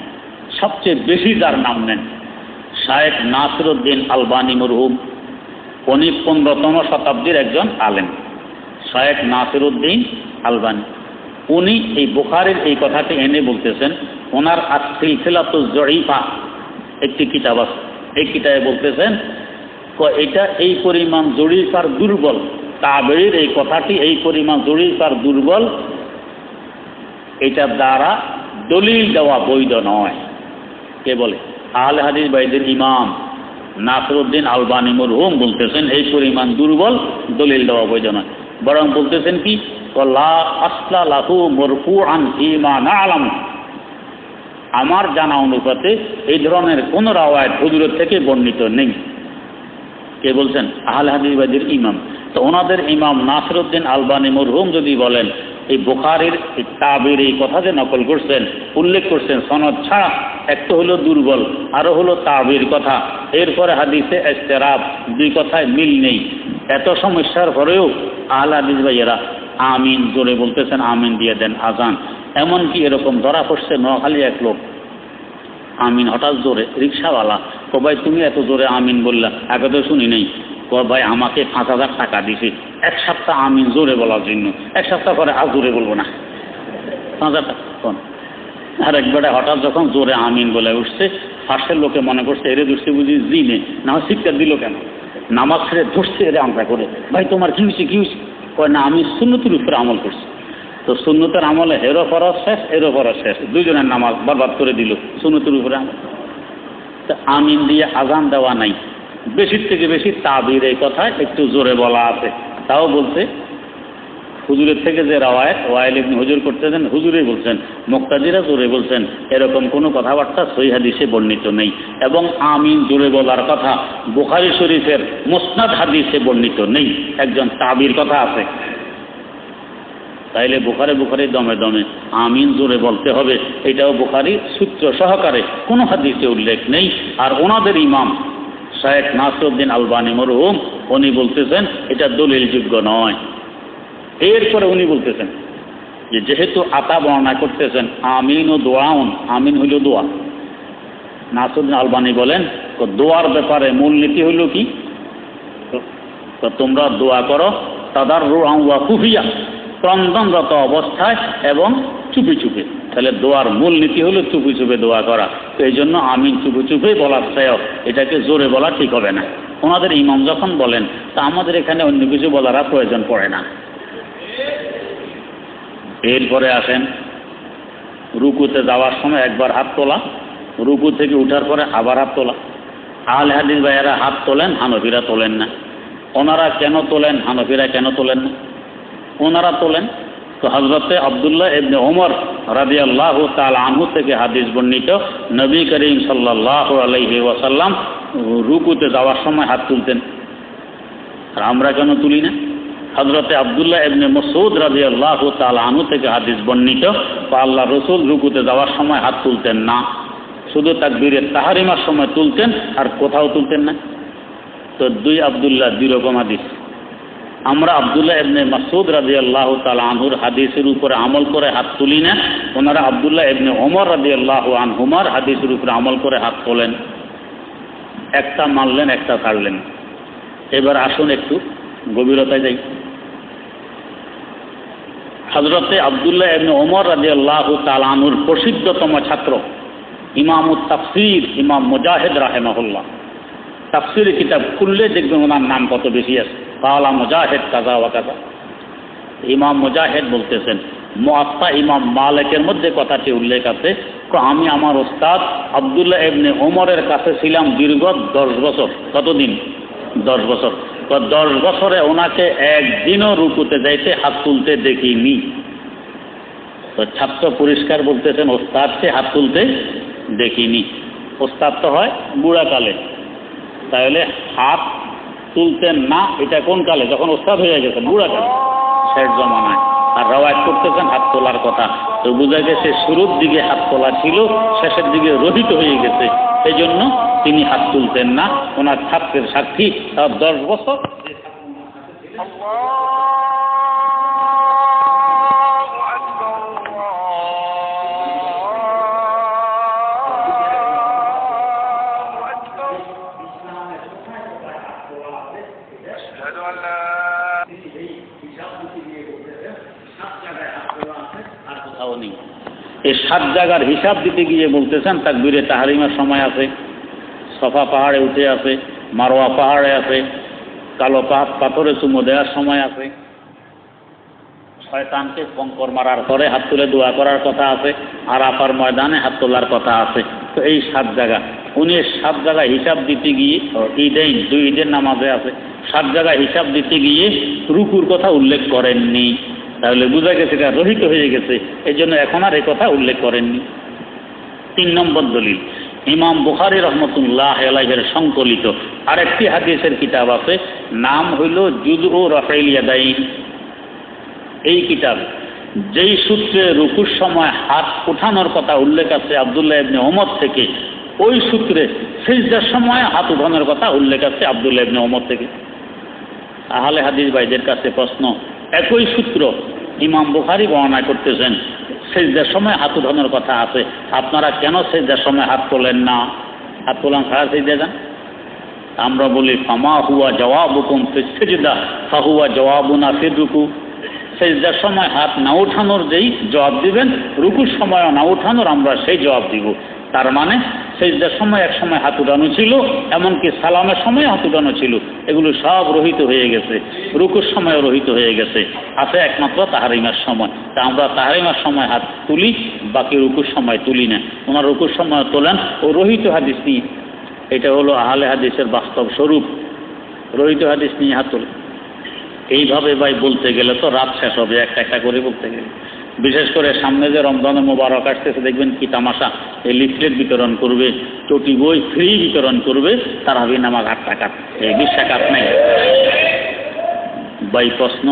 সবচেয়ে বেশি যার নাম নেন, শায়েখ নাসিরউদ্দিন আলবানী মরহুম। উনি 15তম শতাব্দীর একজন আলেম, শায়েখ নাসিরউদ্দিন আলবানী। উনি এই বুখারীর এই কথাটি এনে বলতেছেন। ওনার আস-সিলসিলাতুজ যঈফা একটি কিতাব আছে, এই কিতাবে বলতেছেন এটা এই পরিমাণ জড়িত আর দুর্বল, তাবেঈর এই কথাটি এই পরিমাণ জড়িত আর দুর্বল, এটার দ্বারা দলিল দেওয়া বৈধ নয়। কে বলে? আহলে হাদিস ভাইদের ইমাম নাসিরউদ্দিন আলবানী মরহুম বলতেছেন এই পরিমাণ দুর্বল, দলিল দেওয়া বৈধ নয়। বরং বলতেছেন কি, লা আসলা লাহু মারফুআন ফীমা না'লাম, আমার জানা অনুপাতে এই ধরনের কোন রাওয়ায়াত হুজুরের থেকে বর্ণিত নেই। কে বলছেন? আহলে হাদিস ভাইদের ইমাম। তো ওনাদের ইমাম নাসিরউদ্দিন আলবানী মরহুম যদি বলেন এই বুখারীর এই তাবির এই কথা যে নকল করছেন, উল্লেখ করছেন সনদ ছাড়া, একটা হলো দুর্বল, আরো হলো তাবির কথা, এরপরে হাদিসে ইস্তেরাব, দুই কথায় মিল নেই। এত সমস্যার পরেও আহলে হাদিস ভাইয়েরা আমিন জোরে বলতেছেন, আমিন দিয়ে দেন আজান। এমনকি এরকম ধরা পড়ছে নোয়াখালী এক লোক আমিন হঠাৎ জোরে, রিক্সাওয়ালা, তো ভাই তুমি এত জোরে আমিন বললা, আগে তো শুনি নেই। ভাই আমাকে 5,000 টাকা দিছি এক সপ্তাহ আমিন জোরে বলার জন্য, এক সপ্তাহ পরে আর জোরে বলবো না, 5,000 টাকা। আর একবারে হঠাৎ যখন জোরে আমিন বলে উঠছে, ফার্স্টের লোকে মনে করছে এরে দুষ্টি বুঝি জিনে না, শিক্ষা দিল কেন, নামাজ ছেড়ে ধরছে এরে আমরা করে, ভাই তোমার কি হয়েছে কি হয়েছে? কয় না আমি সুন্নতের উপরে আমল করছি। তো সুন্নতের আমলে হেরো ফরজ শেষ, এরও ফরজ শেষ, দুইজনের নামাজ বরবাদ করে দিল সুন্নতের উপরে আমল। তা আমিন দিয়ে আজান দেওয়া নাই, বেশির থেকে বেশি তাবির এই কথায় একটু জোরে বলা আছে। তাও বলছে হুজুরের থেকে যে রাওয়ায়াত ওয়াইল ইবনে হুজুর করতেছেন, হুজুরেই বলছেন, মুক্তাদিরা জোরে বলছেন, এরকম কোনো কথাবার্তা সহিহ হাদিসে বর্ণিত নেই। এবং আমিন জোরে বলার কথা বুখারী শরীফের মুসনাদ হাদিসে বর্ণিত নেই, একজন তাবির কথা আছে। তাইলে বুখারী দমে দমে আমিন জোরে বলতে হবে, এটাও বুখারী সূত্র সহকারে কোনো হাদিসে উল্লেখ নেই। আর ওনাদের ইমাম শায়েখ নাসিরউদ্দিন আলবানী মরহুম উনি বলতেছেন এটা দলিলযোগ্য নয়। এরপরে উনি বলতেছেন যে যেহেতু আতা বর্ণনা করতেছেন আমিন ও দোয়াউন, আমিন হইল দোয়া। নাসিরউদ্দিন আলবানী বলেন তো দোয়ার ব্যাপারে মূলনীতি হইল কি, তো তোমরা দোয়া করো তাদাররুআন ওয়া খুফিয়া, ক্রন্দনরত অবস্থায় এবং চুপি চুপে। তাহলে দোয়ার মূল নীতি হলো চুপি চুপে দোয়া করা। তো এই জন্য আমিন চুপি চুপেই বলার চাইও, এটাকে জোরে বলা ঠিক হবে না। ওনাদের ইমাম যখন বলেন তা আমাদের এখানে অন্য কিছু বলার আর প্রয়োজন পড়ে না। এরপরে আসেন রুকুতে যাওয়ার সময় একবার হাত তোলা, রুকু থেকে উঠার পরে আবার হাত তোলা। আহলে হাদিস ভাইয়েরা হাত তোলেন, হানফিরা তোলেন না। ওনারা কেন তোলেন, হানফিরা কেন তোলেন না? ওনারা তোলেন তো হযরতে আব্দুল্লাহ ইবনে ওমর রাদিয়াল্লাহু তাআলা আনহু থেকে হাদিস বর্ণিত, নবী করিম সাল্লাল্লাহু আলাইহি ওয়াসাল্লাম রুকুতে যাওয়ার সময় হাত তুলতেন। আর আমরা কেন তুলি না? হযরতে আব্দুল্লাহ ইবনে মাসউদ রাদিয়াল্লাহু তাআলা আনহু থেকে হাদিস বর্ণিত, আল্লাহ রাসূল রুকুতে যাওয়ার সময় হাত তুলতেন না, শুধু তাকবীরে তাহরিমার সময় তুলতেন আর কোথাও তুলতেন না। তো দুই আব্দুল্লাহ দুই রকম হাদিস। আমরা আব্দুল্লাহ ইবনে মাসউদ রাদিয়াল্লাহু তাআলা আনহুর হাদিসের উপরে আমল করে হাত তুলি না, ওনারা আব্দুল্লাহ ইবনে ওমর রাদিয়াল্লাহু আনহুমার হাদিসের উপরে আমল করে হাত তোলেন। একটা মানলেন, একটা ছাড়লেন। এবার আসুন একটু গভীরতায় যাই। হযরতে আব্দুল্লাহ ইবনে ওমর রাদিয়াল্লাহু তাআলা আনহুর প্রসিদ্ধতম ছাত্র ইমামুত তাফসীর ইমাম মুজাহিদ রাহিমাহুল্লাহ, তাফসীরের কিতাব খুললে দেখবেন ওনার নাম কত বেশি আছে। কালা মুজাহিদ কাজা ওয়া কাজা। ইমাম মুজাহিদ বলতেছেন মুআত্তা ইমাম মালিকের মধ্যে কথাটি উল্লেখ আছে, তো আমি আমার ওস্তাদ আব্দুল্লাহ ইবনে ওমরের কাছে ছিলাম দীর্ঘ 10 বছর। কতদিন? 10 বছর। তো 10 বছরে ওনাকে একদিনও রুকুতে যাইতে হাত তুলতে দেখিনি। তো ছাত্র পরিষ্কার বলতেছেন ওস্তাদকে হাত তুলতে দেখিনি। ওস্তাদ তো হয় বুড়াকালে, তাহলে হাত তুলতেন না এটা কোন কালে? যখন ওস্তাদ হয়ে গেছেন, বুড়াকালে, শেষ জমানায়। আর রওয়ায়াত করতেছেন হাত তোলার কথা। তো বোঝা গেছে শুরুর দিকে হাত তোলা ছিল, শেষের দিকে রহিত হয়ে গেছে, এই জন্য তিনি হাত তুলতেন না। ওনার ছাত্রের সাক্ষী 10 বছর। এই 7 জায়গার হিসাব দিতে গিয়ে বলতেছেন তাকবীরে তাহরিমার সময় আছে, সফা পাহাড়ে উঠে আছে, মারোয়া পাহাড়ে আছে, কালো পাথরে চুমো দেওয়ার সময় আছে, শয়তানকে কঙ্কর মারার পরে হাত তুলে দোয়া করার কথা আছে, আর আপার ময়দানে হাত তোলার কথা আছে। তো এই 7 জায়গা উনি 7 জায়গায় হিসাব দিতে গিয়ে ঈদাইন 2 ঈদের নামাজে আছে, 7 জায়গায় হিসাব দিতে গিয়ে রুকুর কথা উল্লেখ করেননি। তাহলে বোঝা গেছে এটা রহিত হয়ে গেছে, এই জন্য এখন আর এই কথা উল্লেখ করেননি। 3 নম্বর দলিল, ইমাম বুখারী রহমতুল্লাহ আলাইহির সংকলিত আরেকটি হাদিসের কিতাব আছে, নাম হইল জুযউ রাফাইল ইয়াদাইন। এই কিতাব যেই সূত্রে রুকুর সময় হাত উঠানোর কথা উল্লেখ আছে আব্দুল্লাহ ইবনে ওমর থেকে, ওই সূত্রে সিজদার সময় হাত উঠানোর কথা উল্লেখ আছে আব্দুল্লাহ ইবনে ওমর থেকে। আহলে হাদিস ভাইদের কাছে প্রশ্ন, একই সূত্র ইমাম বুখারী বর্ণনা করতেছেন সিজদার সময় হাত উঠানোর কথা আছে, আপনারা কেন সিজদার সময় হাত তোলেন না? হাত তোলান ছাড়া সিজদা যান। আমরা বলি ফামা হুয়া জওয়াবুকুম ফিস সিজদা ফাহুয়া জওয়াবুনা ফির রুকু। সিজদার সময় হাত না উঠানোর যেই জবাব দিবেন, রুকুর সময়ও না উঠানোর আমরা সেই জবাব দিব। তার মানে সিজদার সময় এক সময় হাত উঠানো ছিল, এমনকি সালামের সময় হাত উঠানো ছিল, এগুলো সব রহিত হয়ে গেছে, রুকুর সময়ও রহিত হয়ে গেছে, আছে একমাত্র তাহরিমার সময়। তা আমরা তাহরিমার সময় হাত তুলি, বাকি রুকুর সময় তুলি না। ওনার রুকুর সময় তোলেন ও রহিত হাদিস নিয়ে। এটা হলো আহলে হাদিসের বাস্তব স্বরূপ, রহিত হাদিস নিয়ে হাত তোলে। এইভাবে ভাই বলতে গেলে তো রাত শেষ হবে, একটা একটা করে বলতে গেলে। বিশেষ করে সামনে যে রমজানের মোবারক আসতেছে, দেখবেন কি তামাশা, এই লিফলেট বিতরণ করবে, চটি বই ফ্রি বিতরণ করবে, তারাবি নামাজ 8 টাকা, এই 20 টাকা নেই। ভাই প্রশ্ন,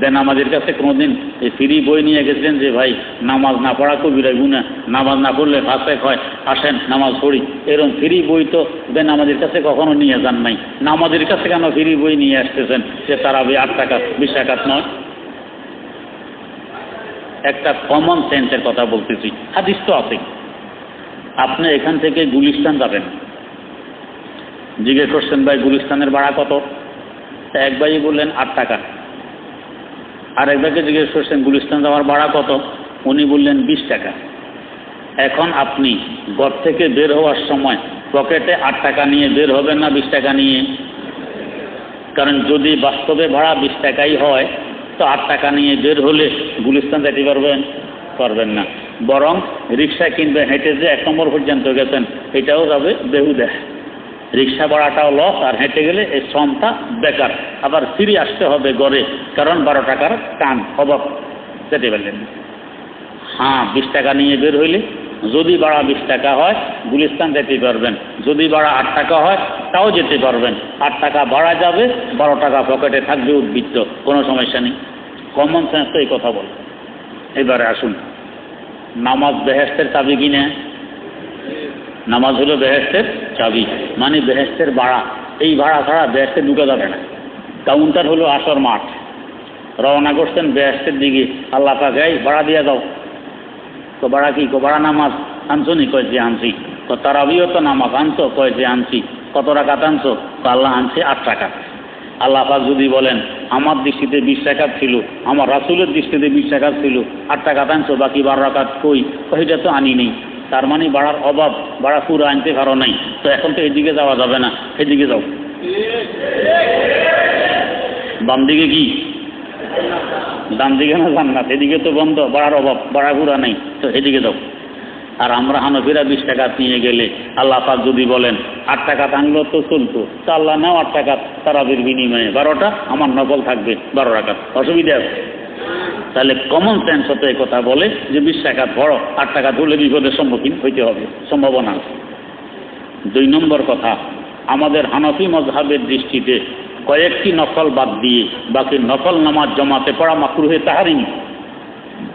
বেনামাজের কাছে কোনোদিন এই ফ্রি বই নিয়ে গেছিলেন যে ভাই নামাজ না পড়া কবিরা গুনাহ, নামাজ না পড়লে ফাসেক হয়, আসেন নামাজ পড়ি, এরকম ফ্রি বই তো বেনামাজের কাছে কখনো নিয়ে যান নাই। নামাজের কাছে কেন ফ্রি বই নিয়ে আসতেছেন যে তারাবি 8 টাকা 20 টাকা নয়? একটা কমন সেন্সের কথা বলতেছি, হাদিস তো আছে। আপনি এখান থেকে গুলিস্তান যাবেন, জিজ্ঞেস করছেন ভাই গুলিস্তানের ভাড়া কত? এক ভাই বললেন 8 টাকা। আর এক ভাইকে জিজ্ঞেস করছেন গুলিস্তান যাওয়ার ভাড়া কত? উনি বললেন 20 টাকা। এখন আপনি ঘর থেকে বের হওয়ার সময় পকেটে 8 টাকা নিয়ে বের হবেন না 20 টাকা নিয়ে? কারণ যদি বাস্তবে ভাড়া 20 টাকাই হয়, তো 8 টাকা নিয়ে বের হলে গুলিস্তান যেতে পারবেন না। বরং রিক্সা কিনবে, হেঁটে যে 1 নম্বর পর্যন্ত গেছেন এটাও যাবে বেহুদা, রিক্সা ভাড়াটাও লস, আর হেঁটে গেলে এই শ্রমটা বেকার। আবার ফিরে আসতে হবে গড়ে, কারণ 12 টাকার টান অভাব, যেতে পারলেন। হ্যাঁ, 20 টাকা নিয়ে বের হইলে যদি ভাড়া 20 টাকা হয় গুলিস্তান যেতে পারবেন, যদি ভাড়া 8 টাকা হয় তাও যেতে পারবেন। 8 টাকা ভাড়া যাবে, 12 টাকা পকেটে থাকবে উদ্বৃত্ত, কোনো সমস্যা নেই। কমন সেন্স তো এই কথা বল। এবারে আসুন, নামাজ বেহেশতের চাবি কিনে, নামাজ হলো বেহেশতের চাবি, মানে বেহেশতের ভাড়া। এই ভাড়া ছাড়া বেহেশতে ঢুকে যাবে না। কাউন্টার হলো আসর মাঠ। রওনা করছেন বেহেশতের দিকে, আল্লাহ পাক এই ভাড়া দিয়ে দাও। তো ভাড়া কি? ভাড়া নামাজ আনছো নি? কয় যে আনছি। তো তারাবিও তো নামাজ আনছো? কয় যে আনছি। কত রাকাত আনছো? তো আল্লাহ আনছে 8 টাকা। আল্লাহ পাক যদি বলেন আমার দৃষ্টিতে 20 টাকা ছিল, আমার রাসূলের দৃষ্টিতে 20 টাকা ছিল, 8 টাকা আনছো, বাকি 12 রাকাত কই? এটা তো আনি নেই। তার মানে ভাড়ার অভাব, ভাড়া পুরো আনতে পারো নাই। তো এখন তো এদিকে যাওয়া যাবে না, এদিকে যাও। বাম দিকে কি? ডান দিকে না জান্নাত, এদিকে তো বন্ধ, ভাড়ার অভাব, ভাড়া পুরা নাই, তো এদিকে যাও। আর আমরা হানফিরা 20 টাকা নিয়ে গেলে আল্লাহ পাক যদি বলেন 8 টাকা আনলেও তো চলতো, তা আল্লাহ নাও 8 টাকা তারাবির বিনিময়ে 12টা, আমার নকল থাকবে 12 রাকাত, অসুবিধা আছে? তাহলে কমন সেন্স হতে এই কথা বলে যে 20 টাকা বড়, 8 টাকা ধরলে বিপদের সম্মুখীন হইতে হবে, সম্ভাবনা আছে। 2 নম্বর কথা, আমাদের হানফি মযহাবের দৃষ্টিতে কয়েকটি নফল বাদ দিয়ে বাকি নফল নামাজ জমাতে পড়া মাকরুহে তাহরিমি,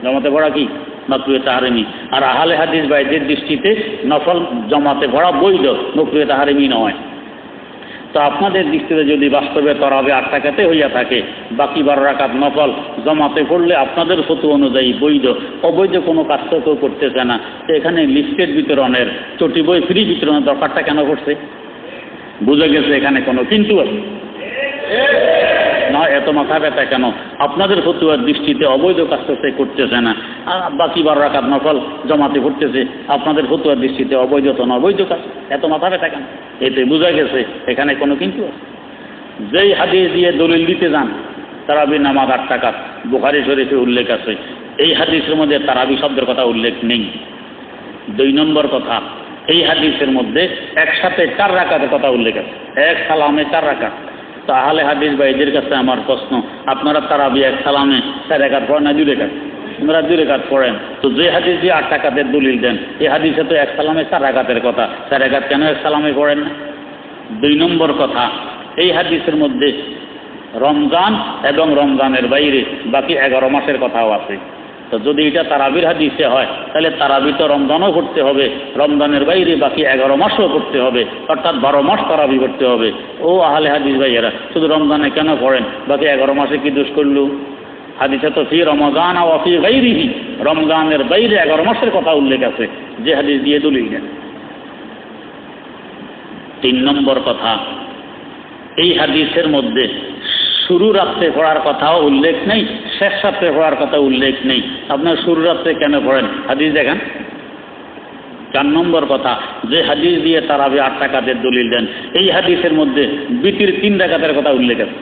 জমাতে পড়া কি মাকরুহে তাহরিমি। আর আহলে হাদিস ভাইদের দৃষ্টিতে নফল জমাতে পড়া বৈধ, মাকরুহে তাহরিমি নয়। তো আপনাদের দৃষ্টিতে যদি বাস্তবে তরাবে 8 টাকাতে হইয়া থাকে, বাকি 12 রাকাত নফল জমাতে পড়লে আপনাদের ফতোয়া অনুযায়ী বৈধ, অবৈধ কোনো কাজ তো কেউ করতেছে না। তো এখানে লিস্টেড বিতরণের, চটি বই ফ্রি বিতরণের দরকারটা কেন করছে? বুঝে গেছে এখানে কোনো কিন্তু আছে না, এত মাথা ব্যথা কেন? আপনাদের ফতোয়ার দৃষ্টিতে অবৈধ কাজ তো সে করতেছে না, আর বাকি 12 রাকাত নফল জমাতে পড়তেছে, আপনাদের ফতোয়ার দৃষ্টিতে অবৈধ তো না অবৈধ কাজ, এত মাথা ব্যথা কেন? এতে বোঝা গেছে এখানে কোনো কিন্তু আছে। যেই হাদিস দিয়ে দলিল দিতে যান তারাবি নামাজ 8 টাকা, বুখারী শরীফে উল্লেখ আছে, এই হাদিসের মধ্যে তারাবি শব্দের কথা উল্লেখ নেই। 2 নম্বর কথা, এই হাদিসের মধ্যে একসাথে 4 রাকাতের কথা উল্লেখ আছে, এক সালামে 4 রাকাত। তো আহলে হাদিস ভাইদের কাছে আমার প্রশ্ন, আপনারা তারাবি এক সালামে 4 রাকাত পড়েন না 2 রাকাত? আপনারা 2 রাকাত পড়েন, তো যে হাদিস দিয়ে 8 টাকাতের দলিল দেন, এই হাদিসে তো এক সালামে 4 রাকাতের কথা, 4 রাকাত কেন এক সালামে পড়েন না? 2 নম্বর কথা, এই হাদিসের মধ্যে রমজান এবং রমজানের বাইরে বাকি 11 মাসের কথাও আছে। তো যদি এটা তারাবির হাদিসে হয় তাহলে তারাবি তো রমজানও করতে হবে, রমজানের বাইরে বাকি 11 মাসও করতে হবে, অর্থাৎ 12 মাস তারাবি করতে হবে। ও আহলে হাদিস ভাইয়েরা, শুধু রমজানে কেন পড়েন, বাকি 11 মাসে কি দোষ করলো? হাদিসে তো ফি রমজান ওয়া ফি গায়রিহি, রমজানের বাইরে 11 মাসের কথা উল্লেখ আছে, যে হাদিস দিয়ে দলিল দেন। 3 নম্বর কথা, এই হাদিসের মধ্যে শুরু রাত্রে পড়ার কথাও উল্লেখ নেই, শেষ রাত্রে পড়ার কথা উল্লেখ নেই। আপনার শুরু রাত্রে কেন পড়েন? হাদিস দেখান। 4 নম্বর কথা, যে হাদিস দিয়ে তারাবি 8 টাকাতের দলিল দেন, এই হাদিসের মধ্যে বিতির 3 রাকাতের কথা উল্লেখ আছে,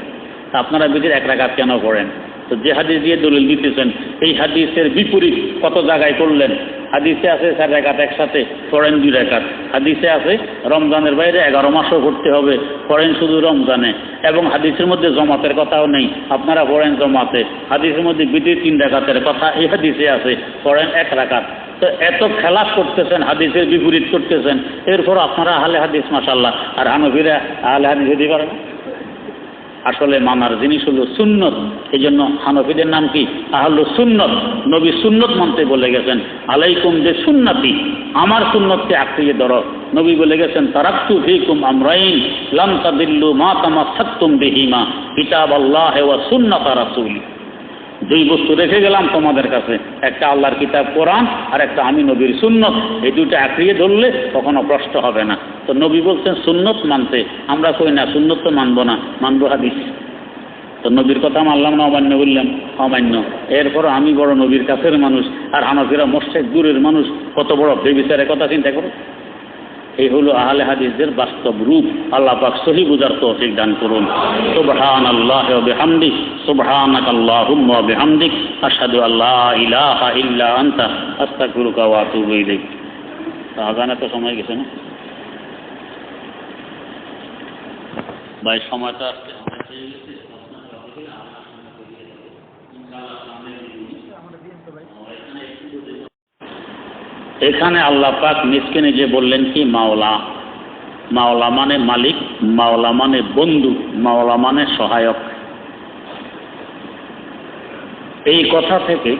আপনারা বিতির 1 রাকাত কেন পড়েন? তো যে হাদিস দিয়ে দলিল দিতেছেন এই হাদিসের বিপরীত কত জায়গায় করলেন। হাদিসে আছে 4 রাকাত একসাথে, পড়েন 2 রাকাত। হাদিসে আছে রমজানের বাইরে 11 মাসও করতে হবে, পড়েন শুধু রমজানে। এবং হাদিসের মধ্যে জমাতের কথাও নেই, আপনারা পড়েন জমাতে। হাদিসের মধ্যে বিতির 3 রাকাতের কথা এই হাদিসে আছে, পড়েন 1 রাকাত। তো এত খেলাফ করতেছেন, হাদিসের বিপরীত করতেছেন, এরপর আপনারা আহলে হাদিস মাশাআল্লাহ, আর হানফিরা আহলে হাদিস হতে পারে না। আসলে মানার জিনিস হলো সুন্নত, এই জন্য হানফিদের নাম কি? আহলুস সুন্নত। নবী সুন্নত মানতে বলে গেছেন, আলাইকুম বিসুন্নতি, আমার সুন্নতকে আঁকড়িয়ে ধরো। নবী বলে গেছেন, তারাকতু ফীকুম আমরাইন লাম তাদিল্লু মা তামাসসাকতুম বিহিমা কিতাবাল্লাহি ওয়া সুন্নাতা রাসূলি। 2 বস্তু রেখে গেলাম তোমাদের কাছে, একটা আল্লাহর কিতাব কোরআন, আর একটা আমি নবীর সুন্নত। এই দুটো আঁকড়িয়ে ধরলে কখনো প্রশ্ন হবে না। তো নবী বলছেন সুন্নত মানতে, আমরা কই না সুন্নত তো মানবো না, মানবো হাদিস। তো নবীর কথা মানলাম না অমান্য বললাম? অমান্য। এরপর আমি বড় নবীর কাছের মানুষ, আর হানফিরা মোশরিক দূরের মানুষ, কত বড় বেবিচারের কথা চিন্তা করো। এই হলো আহলে হাদিসদের বাস্তব রূপ। আল্লাহ পাক সহি বুঝার তৌফিক দান করুন। সুবহানাল্লাহি ওয়া বিহামদি, সুবহানাকাল্লাহুম্মা ওয়া বিহামদিক, আশহাদু আল্লা ইলাহা ইল্লা আনতা, আস্তাগফিরুকা ওয়া আতুবু ইলাইক। আযানে তো সময় গেছে না ভাই? সময়টা এখানে আল্লাহ পাক মিসকিনে যে বললেন কি মাওলা, মাওলা মানে মালিক, মাওলা মানে বন্ধু, মাওলা মানে সহায়ক। এই কথা থেকে